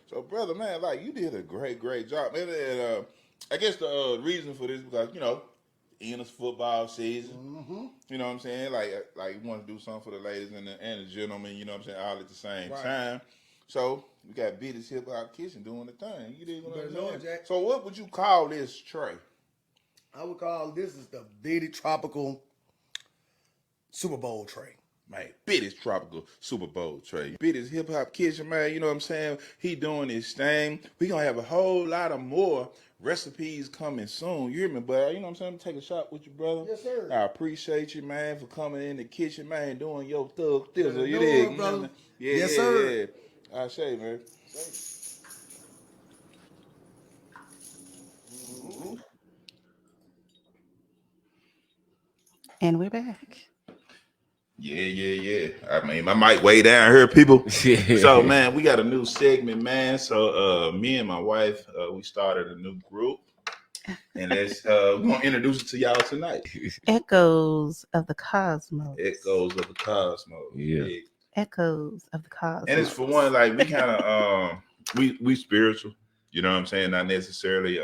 So, brother, man, like you did a great job, man. And, I guess the reason for this because in this football season, you know what I'm saying? Like you want to do something for the ladies and the gentlemen, you know what I'm saying? All at the same time. So we got Biddy's Hip Hop Kitchen doing the thing. You did what I'm saying? Jack. So what would you call this tray? I would call this is the Biddy Tropical Super Bowl tray. Man, Biddy's Tropical Super Bowl tray. Biddy's Hip Hop Kitchen, man, you know what I'm saying? He doing his thing. We gonna have a whole lot of more recipes coming soon. You hear me, but you know what I'm saying? Take a shot with you, brother. Yes, sir. I appreciate you, man, for coming in the kitchen, man, doing your thug thizzle. You No, dig? brother. Yeah, Yes, sir. Yeah. I say, man. And we're back. Yeah. I mean, my mic way down here, people. So, man, we got a new segment, man. So, me and my wife, we started a new group. And let's we're gonna introduce it to y'all tonight. Echoes of the Cosmos. Echoes of the Cosmos. Yeah. Echoes of the Cosmos. And it's for one, like we kind of we spiritual, you know what I'm saying? Not necessarily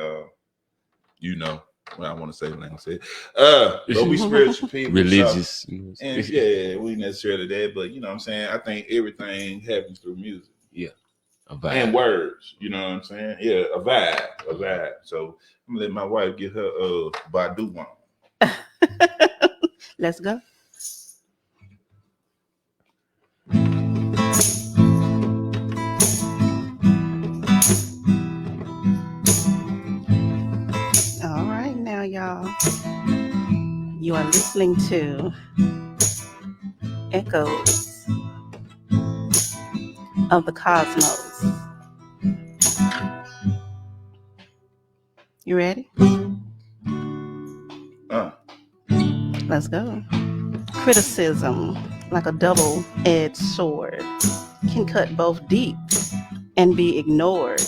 what I want to say, like I said. But we spiritual people. Religious. So, and yeah, we necessarily that, but you know what I'm saying? I think everything happens through music. Yeah. A vibe. And words, you know what I'm saying? Yeah, a vibe. So I'm gonna let my wife get her Badu on. Let's go. All right, now y'all, you are listening to Echoes of the Cosmos. You ready? Let's go. Criticism, like a double-edged sword, can cut both deep and be ignored.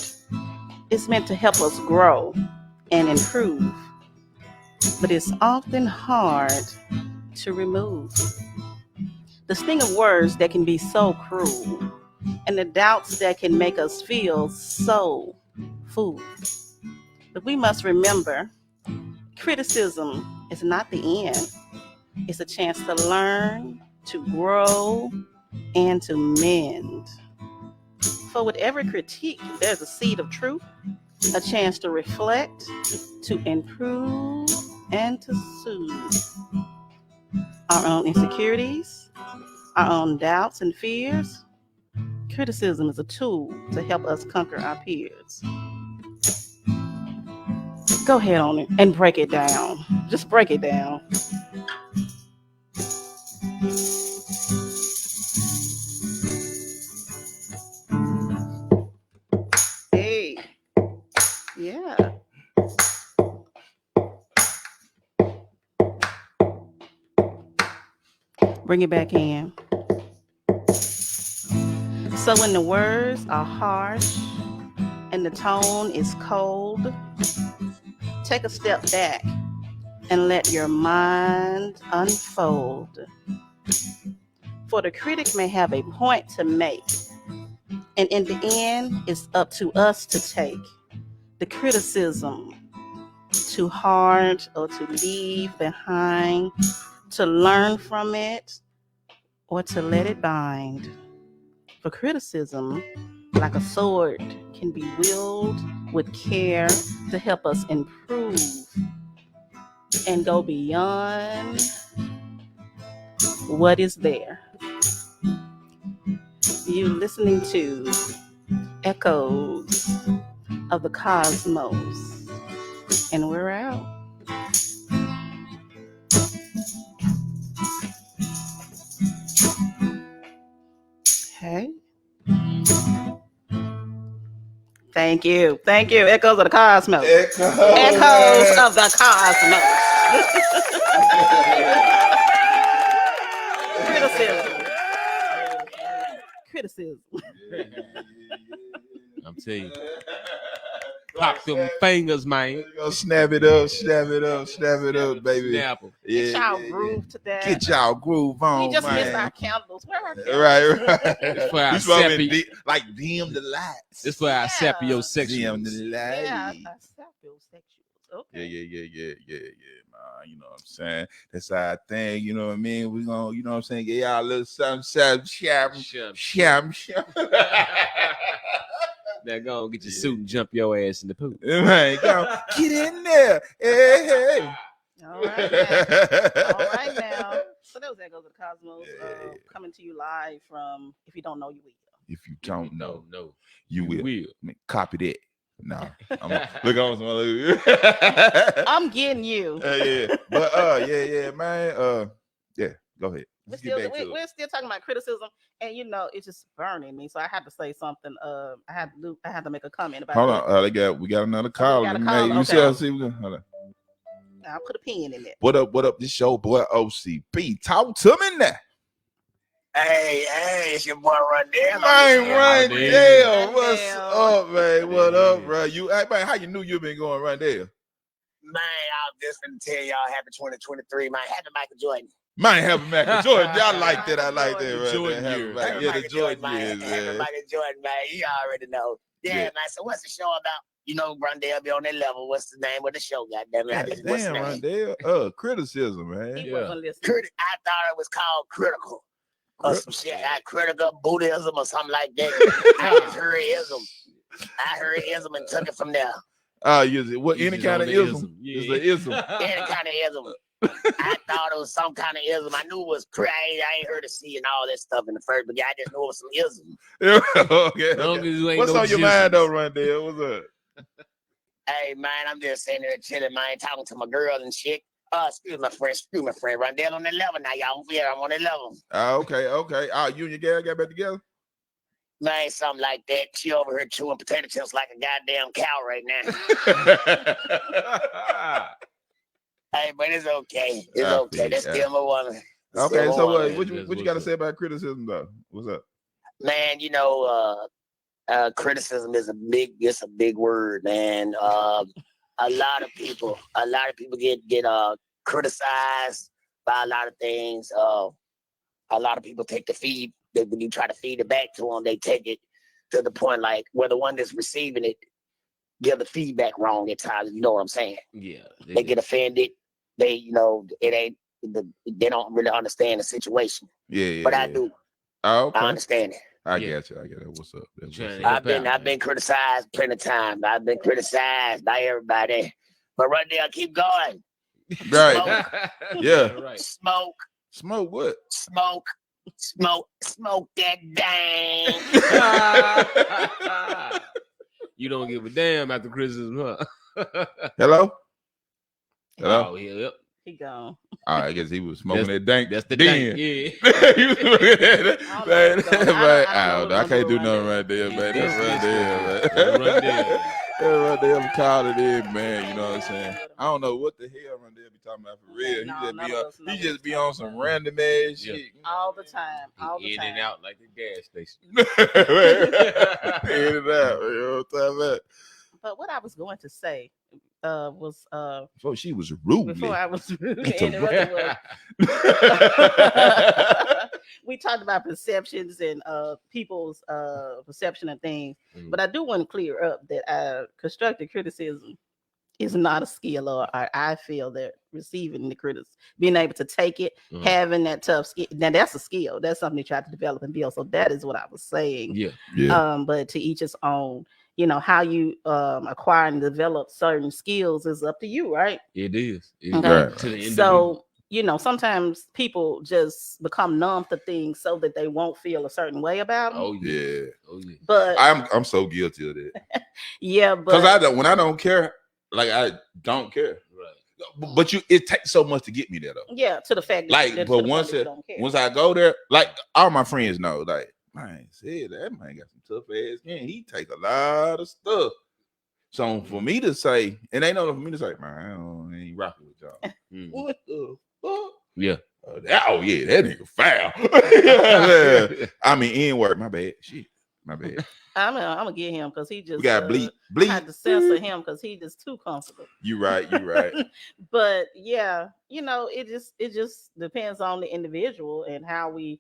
It's meant to help us grow and improve, but it's often hard to remove. The sting of words that can be so cruel, and the doubts that can make us feel so fooled. But we must remember, criticism is not the end. It's a chance to learn, to grow, and to mend. For with every critique, there's a seed of truth, a chance to reflect, to improve, and to soothe our own insecurities, our own doubts and fears. Criticism is a tool to help us conquer our peers. Go ahead on it and break it down. Just break it down. Hey. Yeah. Bring it back in. So when the words are harsh and the tone is cold, take a step back and let your mind unfold. For the critic may have a point to make, and in the end, it's up to us to take the criticism to heart or to leave behind, to learn from it or to let it bind. For criticism, like a sword, can be wielded with care to help us improve. and go beyond what is there. You listening to Echoes of the Cosmos, and we're out. Hey. Thank you. Echoes of the Cosmos. Echoes of the Cosmos. Criticism. I'm telling you. Pop them fingers, man. Go snap it up, baby. Snap 'em. Get y'all groove to that. Get y'all groove on, We just man. missed our candles. Where are candles? Right. That's why I You supposed to sappy. like dim the lights. That's why I sappy your Dim section. the lights. Yeah, I sapiosexuals. Okay. Yeah, man. You know what I'm saying? That's our thing, you know what I mean? We gonna, you know what I'm saying? Get y'all a little something, sham. Now go on, get your suit and jump your ass in the pool. Man, go get in there. Hey. All right now. So that was Echoes of the Cosmos, coming to you live from If You Don't Know, You Will. If you don't know, No, you will. will. Man, copy that. Nah, look on. I'm getting you. Yeah. But yeah, man. Yeah, go ahead. We're Let's get back to it. still talking about criticism, and you know it's just burning me. So I had to say something. I had to make a comment about. Hold on, we got another call. got a Man. call, You okay. see, hold on. I'll put a pin in it. What up? This show boy O.C.B. Talk to me now. Hey, it's your boy Rondell. Man, Rondell, what's Rondell. up, man? What up, bro? Man, how you knew you been going, Rondell? Man, I'm just gonna tell y'all happy 2023, man. Happy Michael Jordan. Man, happy Michael Jordan. I like that. Right Jordan there. years. Happy Michael Jordan man. years, Happy man. Michael Jordan, man. You already know. Yeah, man. So what's the show about? You know, Rondell be on that level. What's the name of the show? Goddamn it. What's the Damn, name? Rondell. Criticism, man. He Yeah. wasn't listening. I thought it was called Critical. Or some shit. Critical Buddhism or something like that. I just heard ism. I heard ism and took it from there. What He's any just kind on of the ism? ism. It's Yeah. an ism. Any kind of ism. I thought it was some kind of ism. I knew it was crazy. I ain't heard of C and all that stuff in the first, but I just knew it was some ism. Okay. Long as you ain't What's no on your jizzes. mind, though, Rondell? What's up? Hey, man, I'm just sitting there chilling, man, talking to my girl and shit. Excuse my friend. Rondell on the level now, y'all. Yeah, I'm on the level. Okay. You and your girl got back together? Man, something like that. She over here chewing potato chips like a goddamn cow right now. Hey, but it's okay. It's I okay. feel That's ya. still my woman. Okay, so woman. what you got to say about criticism, though? What's up? Man, you know, criticism is a big word, man. A lot of people get criticized by a lot of things. A lot of people take the feed that when you try to feed it back to them, they take it to the point like where the one that's receiving it give the feedback wrong at times. You know what I'm saying? Yeah. They get offended. They, they don't really understand the situation. Yeah. But I do. Oh, okay. I understand it. I get you. What's up? What's Trying up? to- I've been criticized plenty of times. I've been criticized by everybody. But Rondell, keep going. Right. Yeah. Right. Smoke what? smoke that dang. You don't give a damn after criticism, huh? Hello? Oh, yeah, yep. He gone. I guess he was smoking that dank. That's the den. dank, yeah. He was smoking that. I can't do know nothing right there, man. That's That's Rondell, Rondell called it in, man. You know what I'm saying? I don't know what the hell Rondell be talking about for real. He just be on some random ass shit. All the time. In and out like the gas station. In and out. You know what I'm talking about? But what I was going to say was Before she was rude. before I was It's a interrupted we talked about perceptions and people's perception of things. But I do want to clear up that constructive criticism is not a skill or art. I feel that receiving the criticism, being able to take it, having that tough skin, now that's a skill. That's something you try to develop and build. So that is what I was saying. Yeah. But to each his own. how you acquire and develop certain skills is up to you, right? It is. Okay. Right. To the individual. So, sometimes people just become numb to things so that they won't feel a certain way about them. Oh yeah. Yeah. Oh yeah. But I'm so guilty of that. yeah, Because but when I don't care, like I don't care. Right. But it takes so much to get me there though. yeah, to the fact that Like, to but the point once that you don't care. once I go there, like all my friends know, like, man, said that man got some tough ass skin. He take a lot of stuff. So for me to say, and they know for me to say, man, I ain't rocking with y'all. What the fuck? Yeah. Oh yeah, that nigga foul. Yeah, I mean, N-word. My bad. Shit, my bad. I'm gonna get him because he just We got bleep. I had to censor him because he just too comfortable. You right. You right. But yeah, it just depends on the individual and how we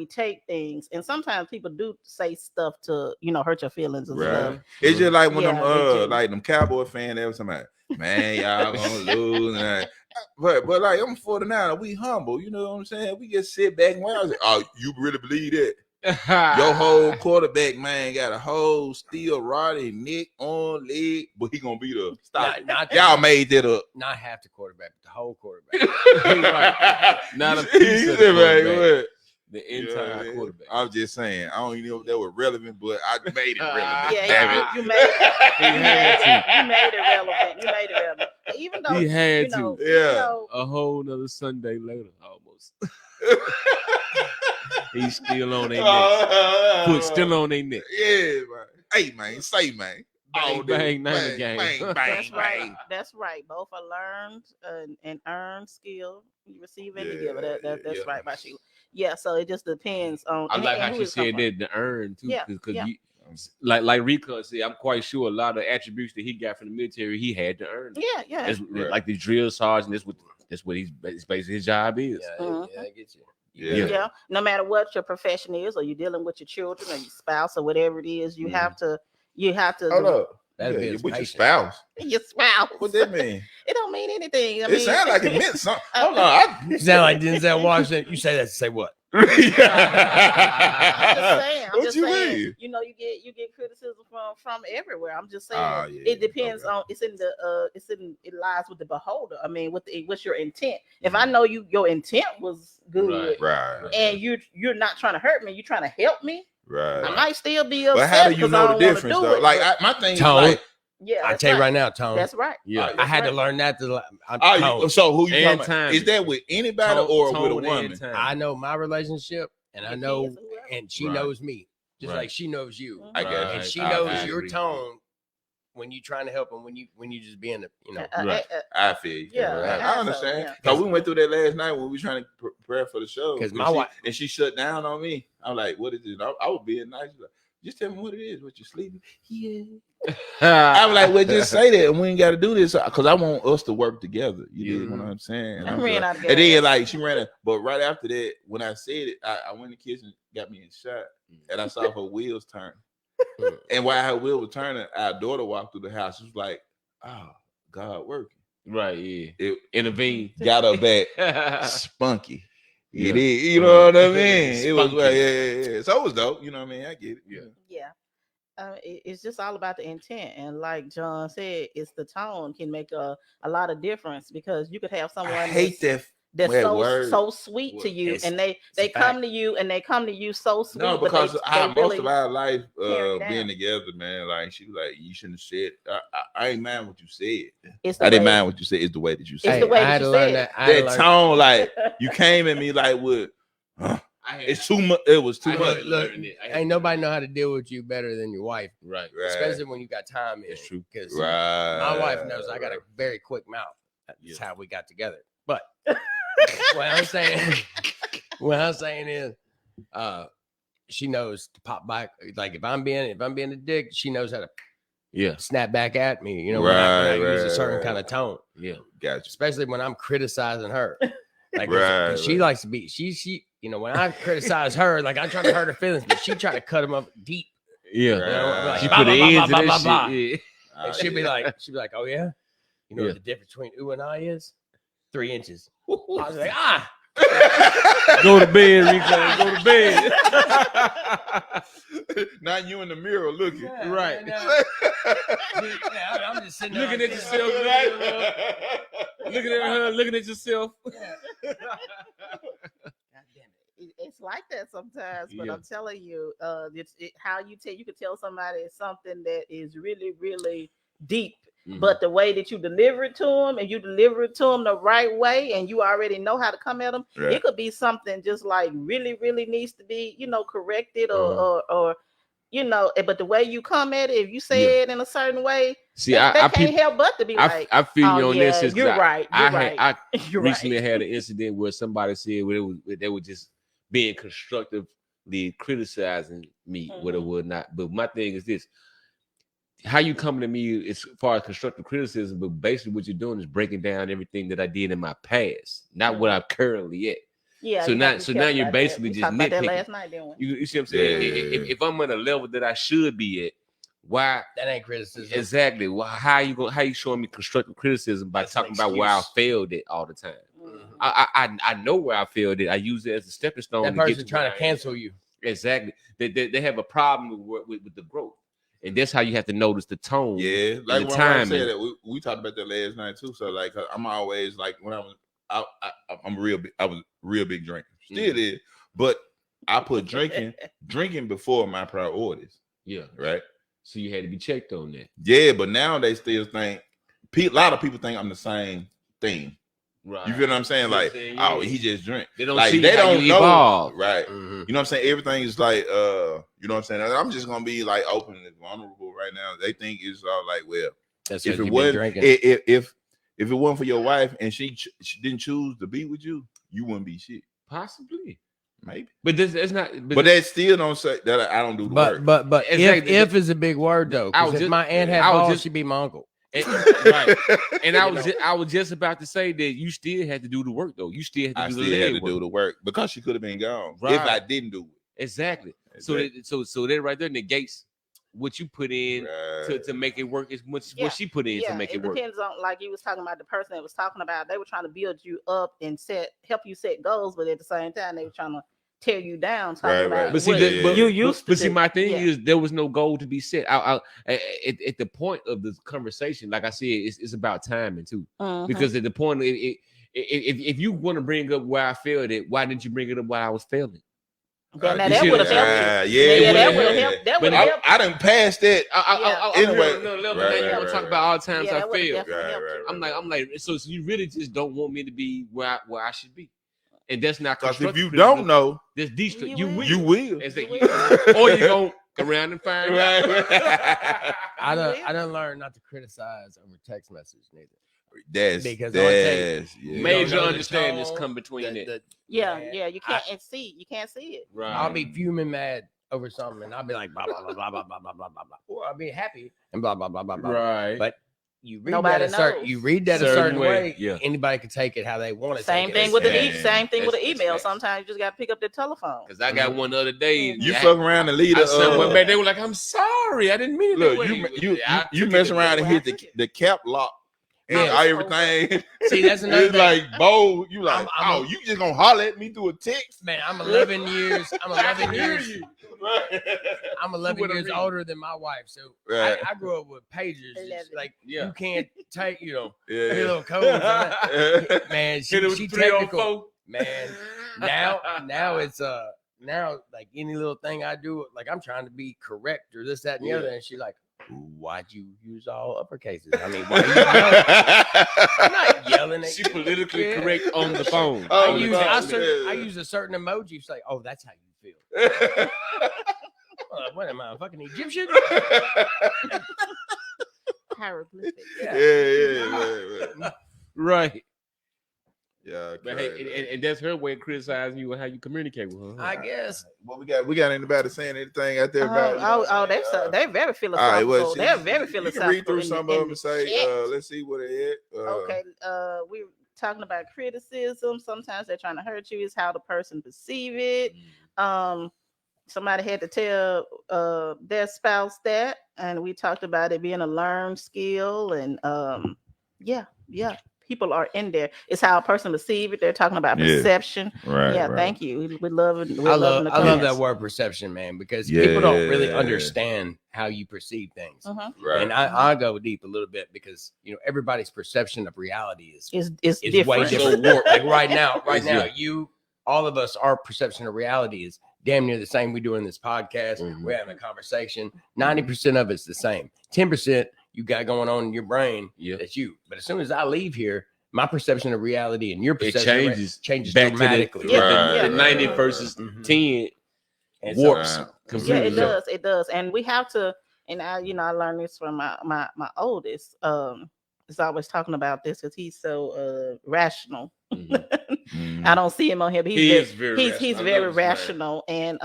take things. And sometimes people do say stuff to hurt your feelings and stuff. Right. It's just like when Yeah, they do. them like them Cowboy fans, they was somebody, man, y'all gonna lose. And but like I'm 49, we humble, you know what I'm saying? We just sit back and watch. Oh, you really believe that? Your whole quarterback, man, got a whole steel rotted neck, on, leg, but he gonna be the stop. Y'all made that up. Not half the quarterback, but the whole quarterback. Right. Not a piece of the quarterback. The entire quarterback. I'm just saying, I don't even know if that was relevant, but I made it relevant. Yeah, Damn it. you made it relevant. You made it relevant. Even though He had to. Yeah. A whole nother Sunday later, almost. He's still on their neck. Foot still on their neck. Yeah, man. Hey, man, say, man. Bang, bang, name the game. Bang, bang, bang. That's right. Both are learned and earned skill. You receive and you give Yeah, it. That's yeah. right, by Sheila. Yeah, so it just depends on. I like and how who she it's come said from. that, the earn too, Yeah, because yeah. you like Recon said, I'm quite sure a lot of attributes that he got from the military, he had to earn. Yeah. That's Right. like the drill sergeant. That's what he's basically his job is. Yeah, I get you. Yeah. No matter what your profession is, or you're dealing with your children or your spouse or whatever it is, you have to. Hold up. That'd be Yeah, his with your patient. spouse. Your spouse. What that mean? It don't mean anything. It sounds like it meant something. Hold on. You sound like Denzel Washington. You say that to say what? I'm just saying. What you mean? You get criticism from everywhere. I'm just saying. Ah, yeah, it depends okay. on. It lies with the beholder. I mean, what's your intent? If I know your intent was good, Right. and you're not trying to hurt me, you're trying to help me. Right. I might still be upset. But how do you 'cause I know the don't wanna difference do though? it, Like but- my thing is Tone. like, yeah, I that's tell you right. right now, Tone. That's right. Yeah. I had to right. learn that. So who you And talking about? timing. Is that with anybody or with a woman? I know my relationship, and I Your know, kids or whoever. and she Right. knows me, just Right. like she knows you, I guess. and she I knows your agree. tone when you trying to help, and when you just being, Right. I feel you. Yeah, I understand. yeah. Cause we went through that last night when we were trying to prepare for the show. 'Cause And my wife- and she shut down on me. I'm like, what is it? I was being nice. Like, just tell me what it is. What you sleeping? Yeah. I was like, well, just say that, and we ain't got to do this because I want us to work together. You dig what I'm saying? And, I I'm ran like- out of and then gas. like she ran it, but right after that, when I said it, I went in the kitchen, got me a shot, and I saw her wheels turn. And while her wheel was turning, our daughter walked through the house. She was like, "Oh, God working." Right, yeah. It Intervene. got her back spunky. Yeah. It is, you know what I mean? It was Spunky. like, yeah. So it was dope, you know what I mean? I get it. Yeah. Yeah. It's just all about the intent, and like John said, it's the tone can make a lot of difference, because you could have someone I hate that. that's that word. so sweet to you, It's- and they a come fact. to you and they come to you so sweet. No, but because they most really, of our life tear you down. being together, man, like she was like, you shouldn't have said. I ain't mind what you said. it's the I didn't way- mind what you said. It's the way that you It's said the it. way I that had you to learn said that. I had to That learn- tone, like you came at me like with, it's too much. It was too much. Look, ain't nobody know how to deal with you better than your wife, Right. especially when you got time in. It's true. Because Right. my wife knows I got a very quick mouth. That's how we got together. But what I'm saying is, she knows to pop back. Like if I'm being a dick, she knows how to Yeah. snap back at me. You know, when I use a certain Right. kind of tone, Yeah. Gotcha. especially when I'm criticizing her. Like 'cause Right, she right. likes to be she. You know, when I criticize her, like I'm trying to hurt her feelings, but she try to cut them up deep. Yeah. Right. She Blah, put blah, an blah, end blah, to blah, that blah, shit. And she'd be like, oh yeah, you know Yeah. what the difference between ooh and I is? 3 inches. I was like, Go to bed, Rico. Go to bed. Not you in the mirror looking. Right. I'm just sitting there Looking like at this. yourself. Looking at her. Looking at yourself. It's like that sometimes, but Yeah. I'm telling you, how you can tell somebody it's something that is really, really deep. Mhm. But the way that you deliver it to them, and you deliver it to them the right way, and you already know how to come at them, Right. it could be something just like really, really needs to be, corrected or but the way you come at it, if you say it in a certain way, See, they I can't help but to be like, I feel oh, you on yeah, this. you're right. I You're recently right. had an incident where somebody said they were just being constructively criticizing me, whether or Mhm. not. But my thing is this: how you coming to me as far as constructive criticism, but basically what you're doing is breaking down everything that I did in my past, not what I'm currently at. Yeah. So you have now, to be careful you're about basically that. We just talked about that nitpicking. last night, didn't we? You see what I'm saying? Yeah. If I'm on a level that I should be at, why? That ain't criticism. Exactly. Well, how you showing me constructive criticism by That's an talking about where I excuse. failed it all the time? Mhm. I know where I failed it. I use it as a stepping stone. That to get person to trying where to I am. cancel you. Exactly. They have a problem with the growth, and that's how you have to notice the tone. Yeah, like the when I timing. said that we talked about that last night too. So like I'm always like when I was I'm real big. I was real big drinker. Still is, but I put drinking before my priorities. Yeah. Right. So you had to be checked on that. Yeah, but now they still think a lot of people think I'm the same thing. Right. You feel what I'm saying? You know like, what I'm saying? oh, Yeah. he just drink. They don't like see they how don't you know, evolve. right? Mhm. You know what I'm saying? Everything is like, you know what I'm saying? I'm just gonna be like open and vulnerable right now. They think it's all like, well, That's if what it you been wasn't, drinking. if it wasn't for your wife and she didn't choose to be with you, you wouldn't be shit. Possibly. Maybe. But it's not. But that still don't say that I don't do the work. But Exactly. if is a big word though. I 'Cause was if just- my aunt had I was balls, just- she'd be my uncle. And, right. And I You was know. I was just about to say that you still had to do the work though. You still had to I do still the had leg to do work. the work because she could have been gone if Right. I didn't do it. Exactly. Exactly. So that right there negates what you put in Right. to make it work as much Yeah. what she put in to make it work. depends on, like you was talking about, the person that was talking about, they were trying to build you up and help you set goals, but at the same time they were trying to tear you down, talking Right, about right. But see, what that, you used to but see, do. my thing Yeah. is there was no goal to be set. At the point of the conversation, like I said, it's about timing too. Mhm. Because at the point, if you want to bring up where I failed it, why didn't you bring it up while I was failing? Now you that see would what have I'm helped saying? you. Yeah, that it would have would've helped. That But would have helped. I done passed that. Anyway, Anyway, level right, now you right, want to talk right, about all the times Yeah, I that would've failed. definitely helped you. I'm like, so you really just don't want me to be where I should be, and that's not because if constructive you criticism. don't know, That's destructive. You You will. will. you will. It's that You or you gonna go around and find out. Right. I done learned not to criticize over text message neither. That's yeah. Major know the understandings tone, come between it. Yeah, man, you can't you can't see it. Right. I'll be fuming mad over something, and I'll be like blah blah blah blah blah blah blah blah blah blah, or I'll be happy and blah blah blah blah blah. right. But you read Nobody that knows. you read that a Certain certain way, way. yeah. Anybody can take it how they want to. Same take thing it. with Yeah. same thing with an That's email. facts. Sometimes you just got to pick up the telephone. Because I got one the other day. You I- fuck around and lead I sent one a back. They were like, "I'm sorry, I didn't mean it that look. way." You mess around and hit the cap lock and Yeah. everything. See, that's another It's thing. like bold. You like, I'm you just gonna holler at me through a text? Man, I'm 11 years. I'm 11 hear years. you. I'm 11 what I years mean. older than my wife, so Right. I grew up with pagers. It's 11. like Yeah. you can't take, your Yeah. little codes. on that. Man, Hit it with she 304. technical. Man, now it's now like any little thing I do, like I'm trying to be correct or this, that, and the other, and she like, why'd you use all uppercases? I mean, why are you yelling? I'm not yelling at She you. politically Yeah. correct on the phone. Oh, I use a certain emoji. It's like, oh, that's how you feel. What am I, a fucking Egyptian? Hieroglyphic. Yeah. Right. Yeah. But hey, and that's her way of criticizing you and how you communicate with her. I guess. What we got anybody saying anything out there about? They're very All philosophical. right, well, They're very you philosophical. can read through in some the- of in them the and say, chat. let's see what it is. Okay, we're talking about criticism. Sometimes they're trying to hurt you. Is how the person perceive it. Somebody had to tell their spouse that, and we talked about it being a learned skill. And people are in there. It's how a person receives it. They're talking about perception. Right. Yeah, right. thank you. We love it. I love that word perception, man, because people don't really understand how you perceive things. Right. And I go deep a little bit because everybody's perception of reality is different. way different. Like right now, all of us, our perception of reality is damn near the same. We do in this podcast. We're having a conversation. 90% of it's the same. 10% you got going on in your brain. That's you. But as soon as I leave here, my perception of reality and your perception changes back dramatically. To the 90 versus 10 and warps. Yeah, it does. It does. And we have to. And I learned this from my oldest. Is always talking about this because he's so rational. I don't see him on here, but he's very rational. And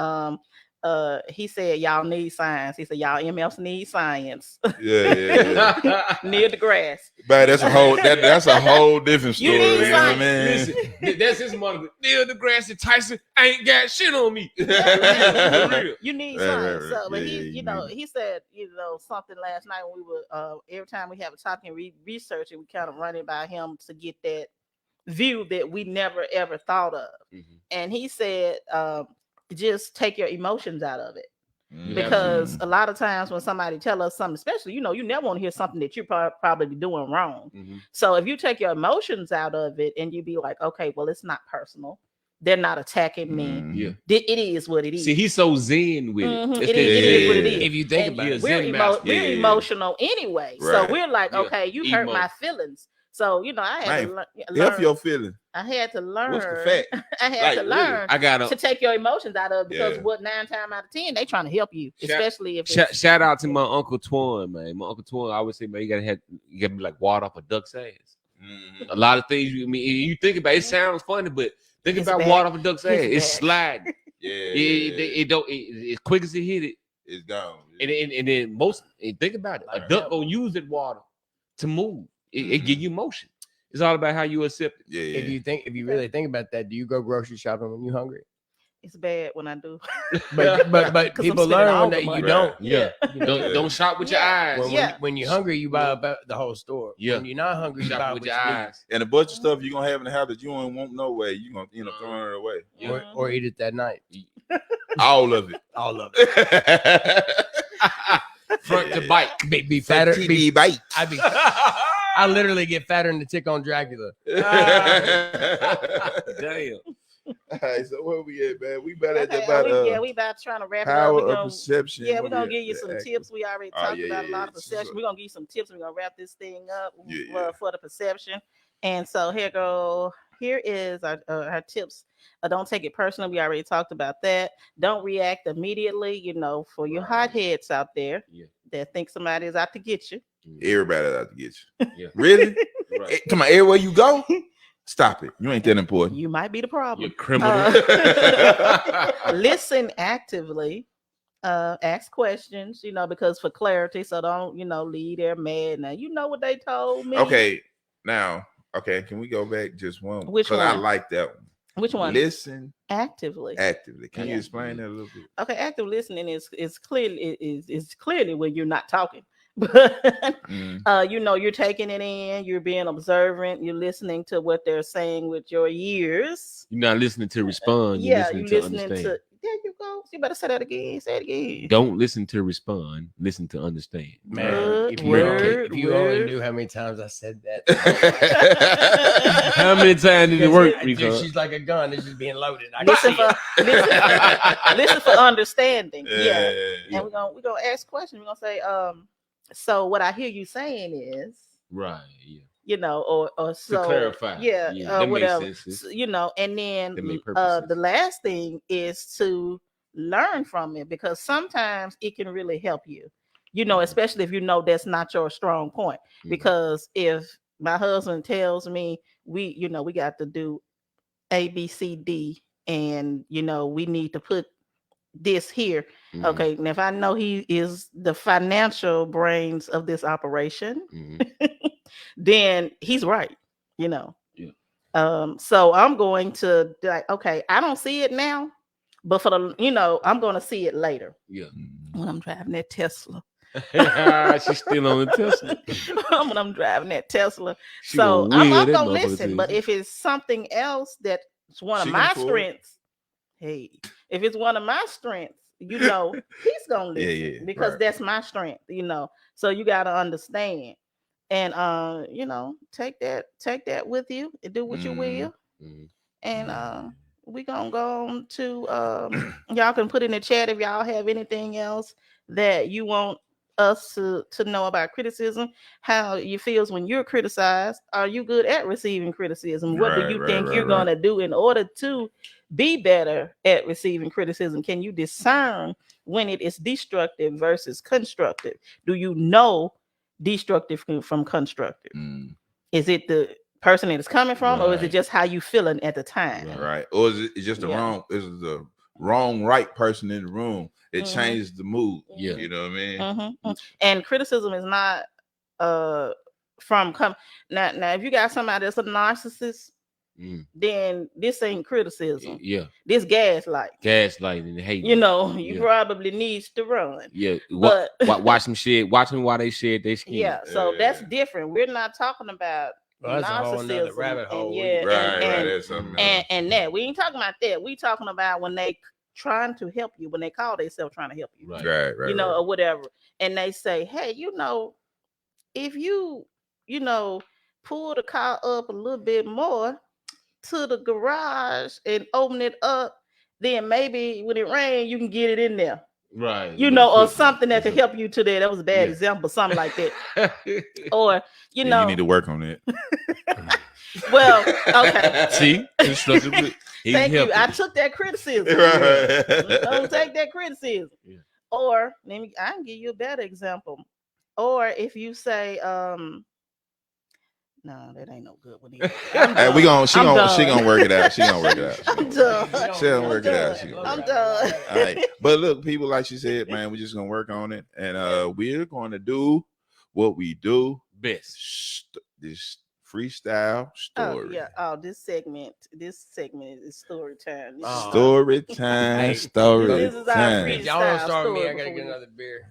he said y'all need science. He said y'all MFs need science. Yeah. Near the grass. But that's a whole different story. You need science. Listen, that's his mother. Neil deGrasse Tyson ain't got shit on me. You need science. So, but he said something last night when we were every time we have a topic and research it, we kind of run it by him to get that view that we never ever thought of. And he said just take your emotions out of it. Because a lot of times when somebody tell us something, especially you never want to hear something that you're probably doing wrong. So if you take your emotions out of it and you be like, okay, well, it's not personal, they're not attacking me. It is what it is. See, he's so zen with it. It is what it is. If you think about it, we're emotional anyway. So we're like, okay, you hurt my feelings. So I had to learn your feeling. I had to learn. What's the fact? I had to learn. I got to take your emotions out of it because 9 times out of 10 they trying to help you, especially if shout out to my Uncle Twan, man. My Uncle Twan, I would say, man, you gotta be like water off a duck's ass. A lot of things you think about. It sounds funny, but think about water off a duck's ass. It's sliding. It don't. As quick as it hit it, it's gone. And then think about it. A duck gonna use that water to move. It give you motion. It's all about how you accept it. If you really think about that, do you go grocery shopping when you're hungry? It's bad when I do. but people learn that you don't. Don't shop with your eyes. When you're hungry, you buy about the whole store. When you're not hungry, you buy with your eyes. And a bunch of stuff you're gonna have in the house that you don't want no way. You're gonna end up throwing it away. Or eat it that night. All of it. Front to bite. Be fatter. Bite. I literally get fatter than the tick on Dracula. Damn. All right, so where we at, man? We about we about trying to wrap power it up. of perception. Yeah, we're gonna give you some tips. We already talked about a lot of perception. We're gonna give you some tips. We're gonna wrap this thing up for the perception. And so here is our tips. Don't take it personal. We already talked about that. Don't react immediately. For your hotheads out there that think somebody is out to get you. Everybody's out to get you. Really? Right. Come on, everywhere you go, stop it. You ain't that important. You might be the problem. You're criminal. Listen actively. Ask questions, because for clarity. So don't, leave there mad. Now, you know what they told me. Okay. Now, can we go back just one? Which one? I like that one. Which one? Listen actively. Can you explain that a little bit? Okay, active listening is clearly when you're not talking. But you're taking it in, you're being observant, you're listening to what they're saying with your ears. You're not listening to respond. You're listening to understand. There you go. You better say that again. Say it again. Don't listen to respond. Listen to understand. Man, if you only knew how many times I said that. How many times did it work? She's like a gun. It's just being loaded. Listen for understanding. Yeah. And we're gonna ask questions. We're gonna say, so what I hear you saying is right. Or so to clarify. Whatever. And then the last thing is to learn from it, because sometimes it can really help you, especially if that's not your strong point. Because if my husband tells me we got to do A, B, C, D, and we need to put this here. Okay, and if I know he is the financial brains of this operation, then he's right, so I'm going to okay, I don't see it now, but for the I'm going to see it later when I'm driving that Tesla. She's still on the Tesla. When I'm driving that Tesla. She So gonna I'm wheel that gonna motherfucker listen. to But you. if it's something else that's one She of can my afford it. strengths, hey, if it's one of my strengths, he's gonna listen Yeah, because right. that's my strength, So you gotta understand. And take that with you and do what you will. Mhm. And we gonna go on to y'all can put in the chat if y'all have anything else that you want us to know about criticism, how you feels when you're criticized. Are you good at receiving criticism? What do you think you're gonna do in order to be better at receiving criticism? Can you discern when it is destructive versus constructive? Do you know destructive from constructive? Is it the person that it's coming from, or is it Right. just how you feeling at the time? Right. Or is it just the Yeah. wrong right person in the room? It Mhm. changes the mood. Yeah. You know what I mean? Mhm. And criticism is not from now. If you got somebody that's a narcissist, then this ain't criticism. Yeah. This Gaslighting and hate. You probably needs to run. Yeah. But Watch them shit. Watch them while they shed their skin. yeah, so that's different. We're not talking about Well, that's a whole nother narcissism rabbit hole. That's something else. and that we ain't talking about that. We talking about when they trying to help you, when they call themselves trying to help you, Right. Right. or whatever, and they say, hey, if you pull the car up a little bit more to the garage and open it up, then maybe when it rains you can get it in there. Right. Or something that could help you to that. That was a bad example, something like that. Or you need to work on it. Well, okay. See, constructively. Thank you. I took that criticism. Don't take that criticism. Yeah. Or I can give you a better example. Or if you say, no, that ain't no good one either. Hey, she gonna work it out. She gonna work it out. I'm done. She gonna work it out. I'm done. All right. But look, people, like she said, man, we're just gonna work on it, and we're gonna do what we do best. This freestyle story. Oh yeah. Oh, this segment is story time. Story time. Story This is our time. freestyle. If y'all want to start with me, I story gotta get before another beer.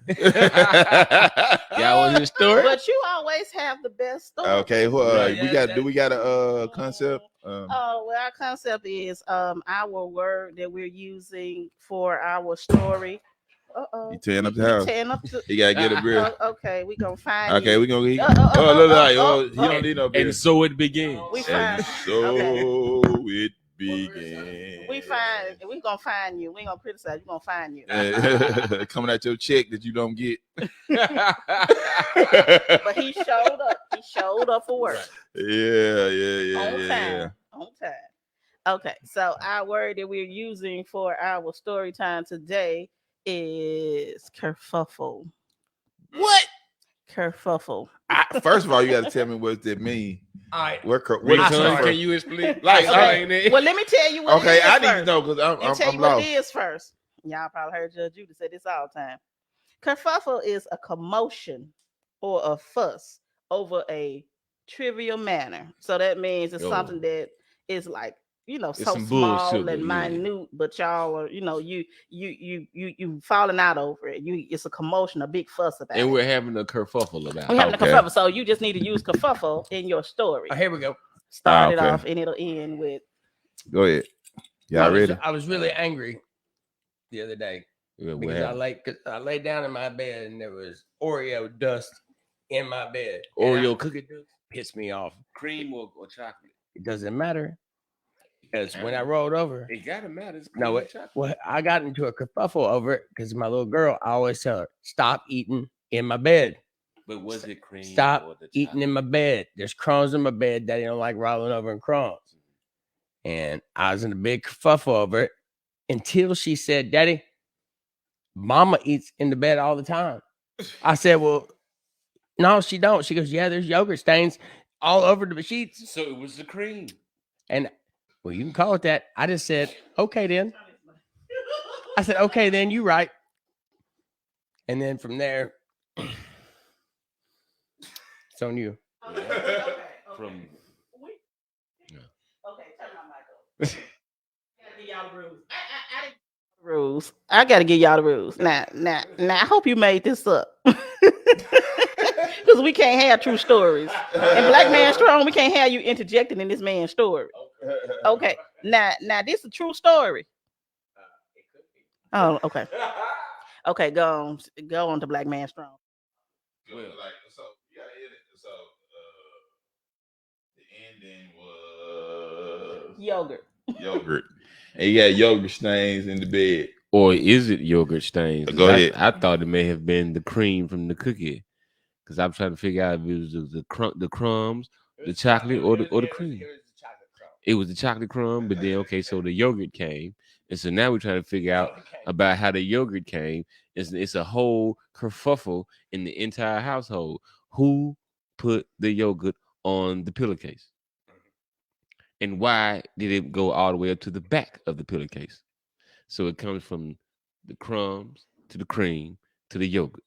Y'all want this story? But you always have the best story. Okay. Well, Right. we got a concept? Well, our concept is our word that we're using for our story. You tearing up the house. You gotta get a beer. Okay, we gonna find you. Okay, we gonna get. Look, you don't need no beer. And so it begins. We find. It began. We gonna find you. We ain't gonna criticize. We gonna find you. Coming at your check that you don't get. But he showed up. He showed up for work. Yeah. On time. Okay, so our word that we're using for our story time today is kerfuffle. What? Kerfuffle. First of all, you got to tell me what that mean. All right. What Can you explain? Okay. Well, let me tell you what. Okay, I need first. to know because I'm tell you lost. what it is first. Y'all probably heard Judge Judy say this all the time. Kerfuffle is a commotion or a fuss over a trivial matter. So that means it's something that is like, so small and minute, but y'all are, you falling out over it. It's a commotion, a big fuss about it. And we're having a kerfuffle about it. We're having a kerfuffle. So you just need to use kerfuffle in your story. Here we go. Start it off and it'll end with. Go ahead. Y'all ready? I was really angry the other day because I laid down in my bed and there was Oreo dust in my bed. Oreo cookie dust pissed me off. Cream or chocolate? It doesn't matter. Because when I rolled over, it gotta matter. Well, I got into a kerfuffle over it because my little girl, I always tell her, stop eating in my bed. But was it cream? Stop eating in my bed. There's crumbs in my bed. Daddy don't like rolling over in crumbs. And I was in a big kerfuffle over it until she said, Daddy, Mama eats in the bed all the time. I said, well, no, she don't. She goes, yeah, there's yogurt stains all over the sheets. So it was the cream. And well, you can call it that. I just said, okay, then. I said, okay, then you right. And then from there, it's on you. Okay. From Okay, turn my mic on. Y'all rules. I didn't rules. rules. I got to give y'all the rules. Now, I hope you made this up. Because we can't have true stories. And Blackman Strong, we can't have you interjecting in this man's story. Okay. Now this is a true story. Oh, okay. Okay, go on to Blackman Strong. Well, like so, yeah, so the ending was yogurt, and you got yogurt stains in the bed. Or is it yogurt stains? Go ahead. I thought it may have been the cream from the cookie, because I'm trying to figure out if it was the crumbs, the chocolate, or the cream. It was the chocolate crumb, but then okay, so the yogurt came, and so now we're trying to figure out about how the yogurt came. It's a whole kerfuffle in the entire household. Who put the yogurt on the pillowcase, and why did it go all the way up to the back of the pillowcase? So it comes from the crumbs to the cream to the yogurt.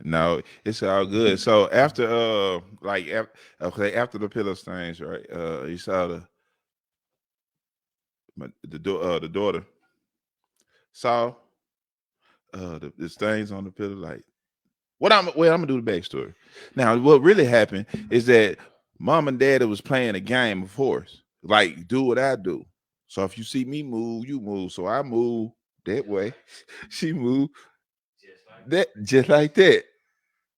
No, it's all good. So after after the pillow stains, right? You saw the daughter saw the stains on the pillow. Like, I'm gonna do the backstory. Now, what really happened is that mom and dad was playing a game of horse. Like, do what I do. So if you see me move, you move. So I move that way. She moved just like that.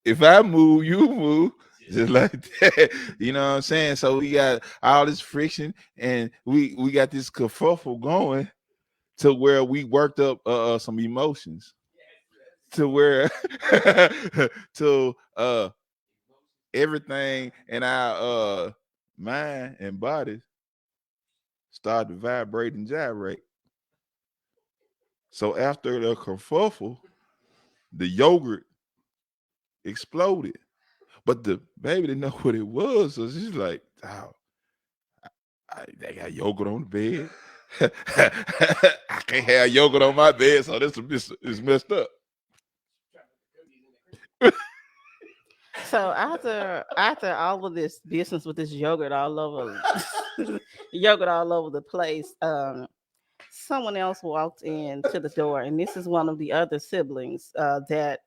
If I move, you move just like that. You know what I'm saying? So we got all this friction, and we got this kerfuffle going to where we worked up some emotions to where to everything in our mind and bodies start to vibrate and gyrate. So after the kerfuffle, the yogurt exploded, but the baby didn't know what it was. So she's like, "Oh, they got yogurt on the bed. I can't have yogurt on my bed, so this is messed up." So after all of this business with this yogurt all over the place, someone else walked into the door, and this is one of the other siblings that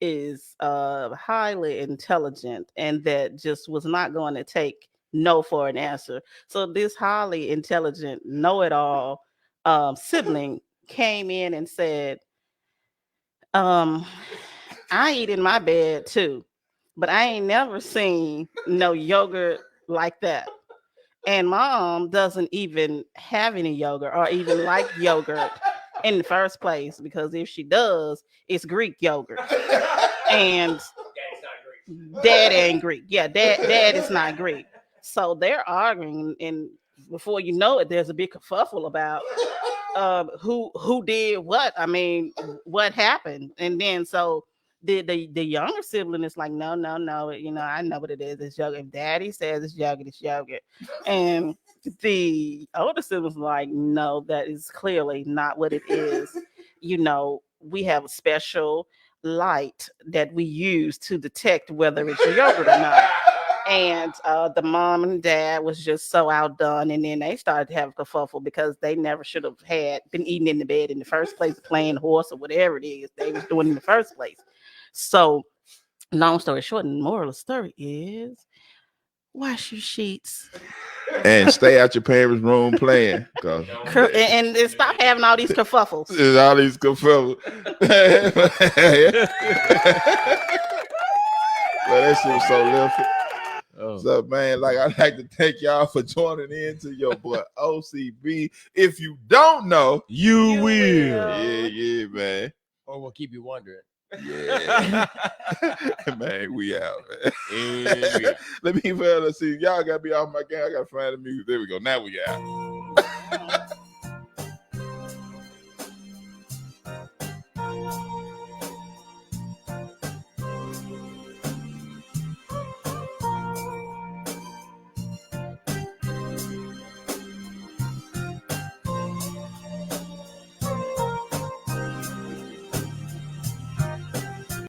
is highly intelligent and that just was not going to take no for an answer. So this highly intelligent know-it-all sibling came in and said, I eat in my bed too, but I ain't never seen no yogurt like that. And mom doesn't even have any yogurt or even like yogurt in the first place, because if she does, it's Greek yogurt. And dad ain't Greek. Yeah, dad is not Greek. So they're arguing, and before you know it, there's a big kerfuffle about who did what. I mean, what happened? And then so the younger sibling is like, no, you know, I know what it is. It's yogurt. If daddy says it's yogurt, it's yogurt. And the older sibling's like, no, that is clearly not what it is. You know, we have a special light that we use to detect whether it's yogurt or not. And the mom and dad was just so outdone, and then they started to have a kerfuffle because they never should have been eating in the bed in the first place, playing horse or whatever it is they was doing in the first place. So, long story short, and the moral of the story is, wash your sheets and stay out your parents' room playing. And stop having all these kerfuffles. There's all these kerfuffles. Well, that shit was so left. So, man, like, I'd like to thank y'all for joining in to your boy O.C.B. If you don't know, you will. Yeah, man. Or we'll keep you wondering. Yeah. Man, we out, man. Let me see. Y'all got to be off my game. I got to find the music. There we go. Now we out.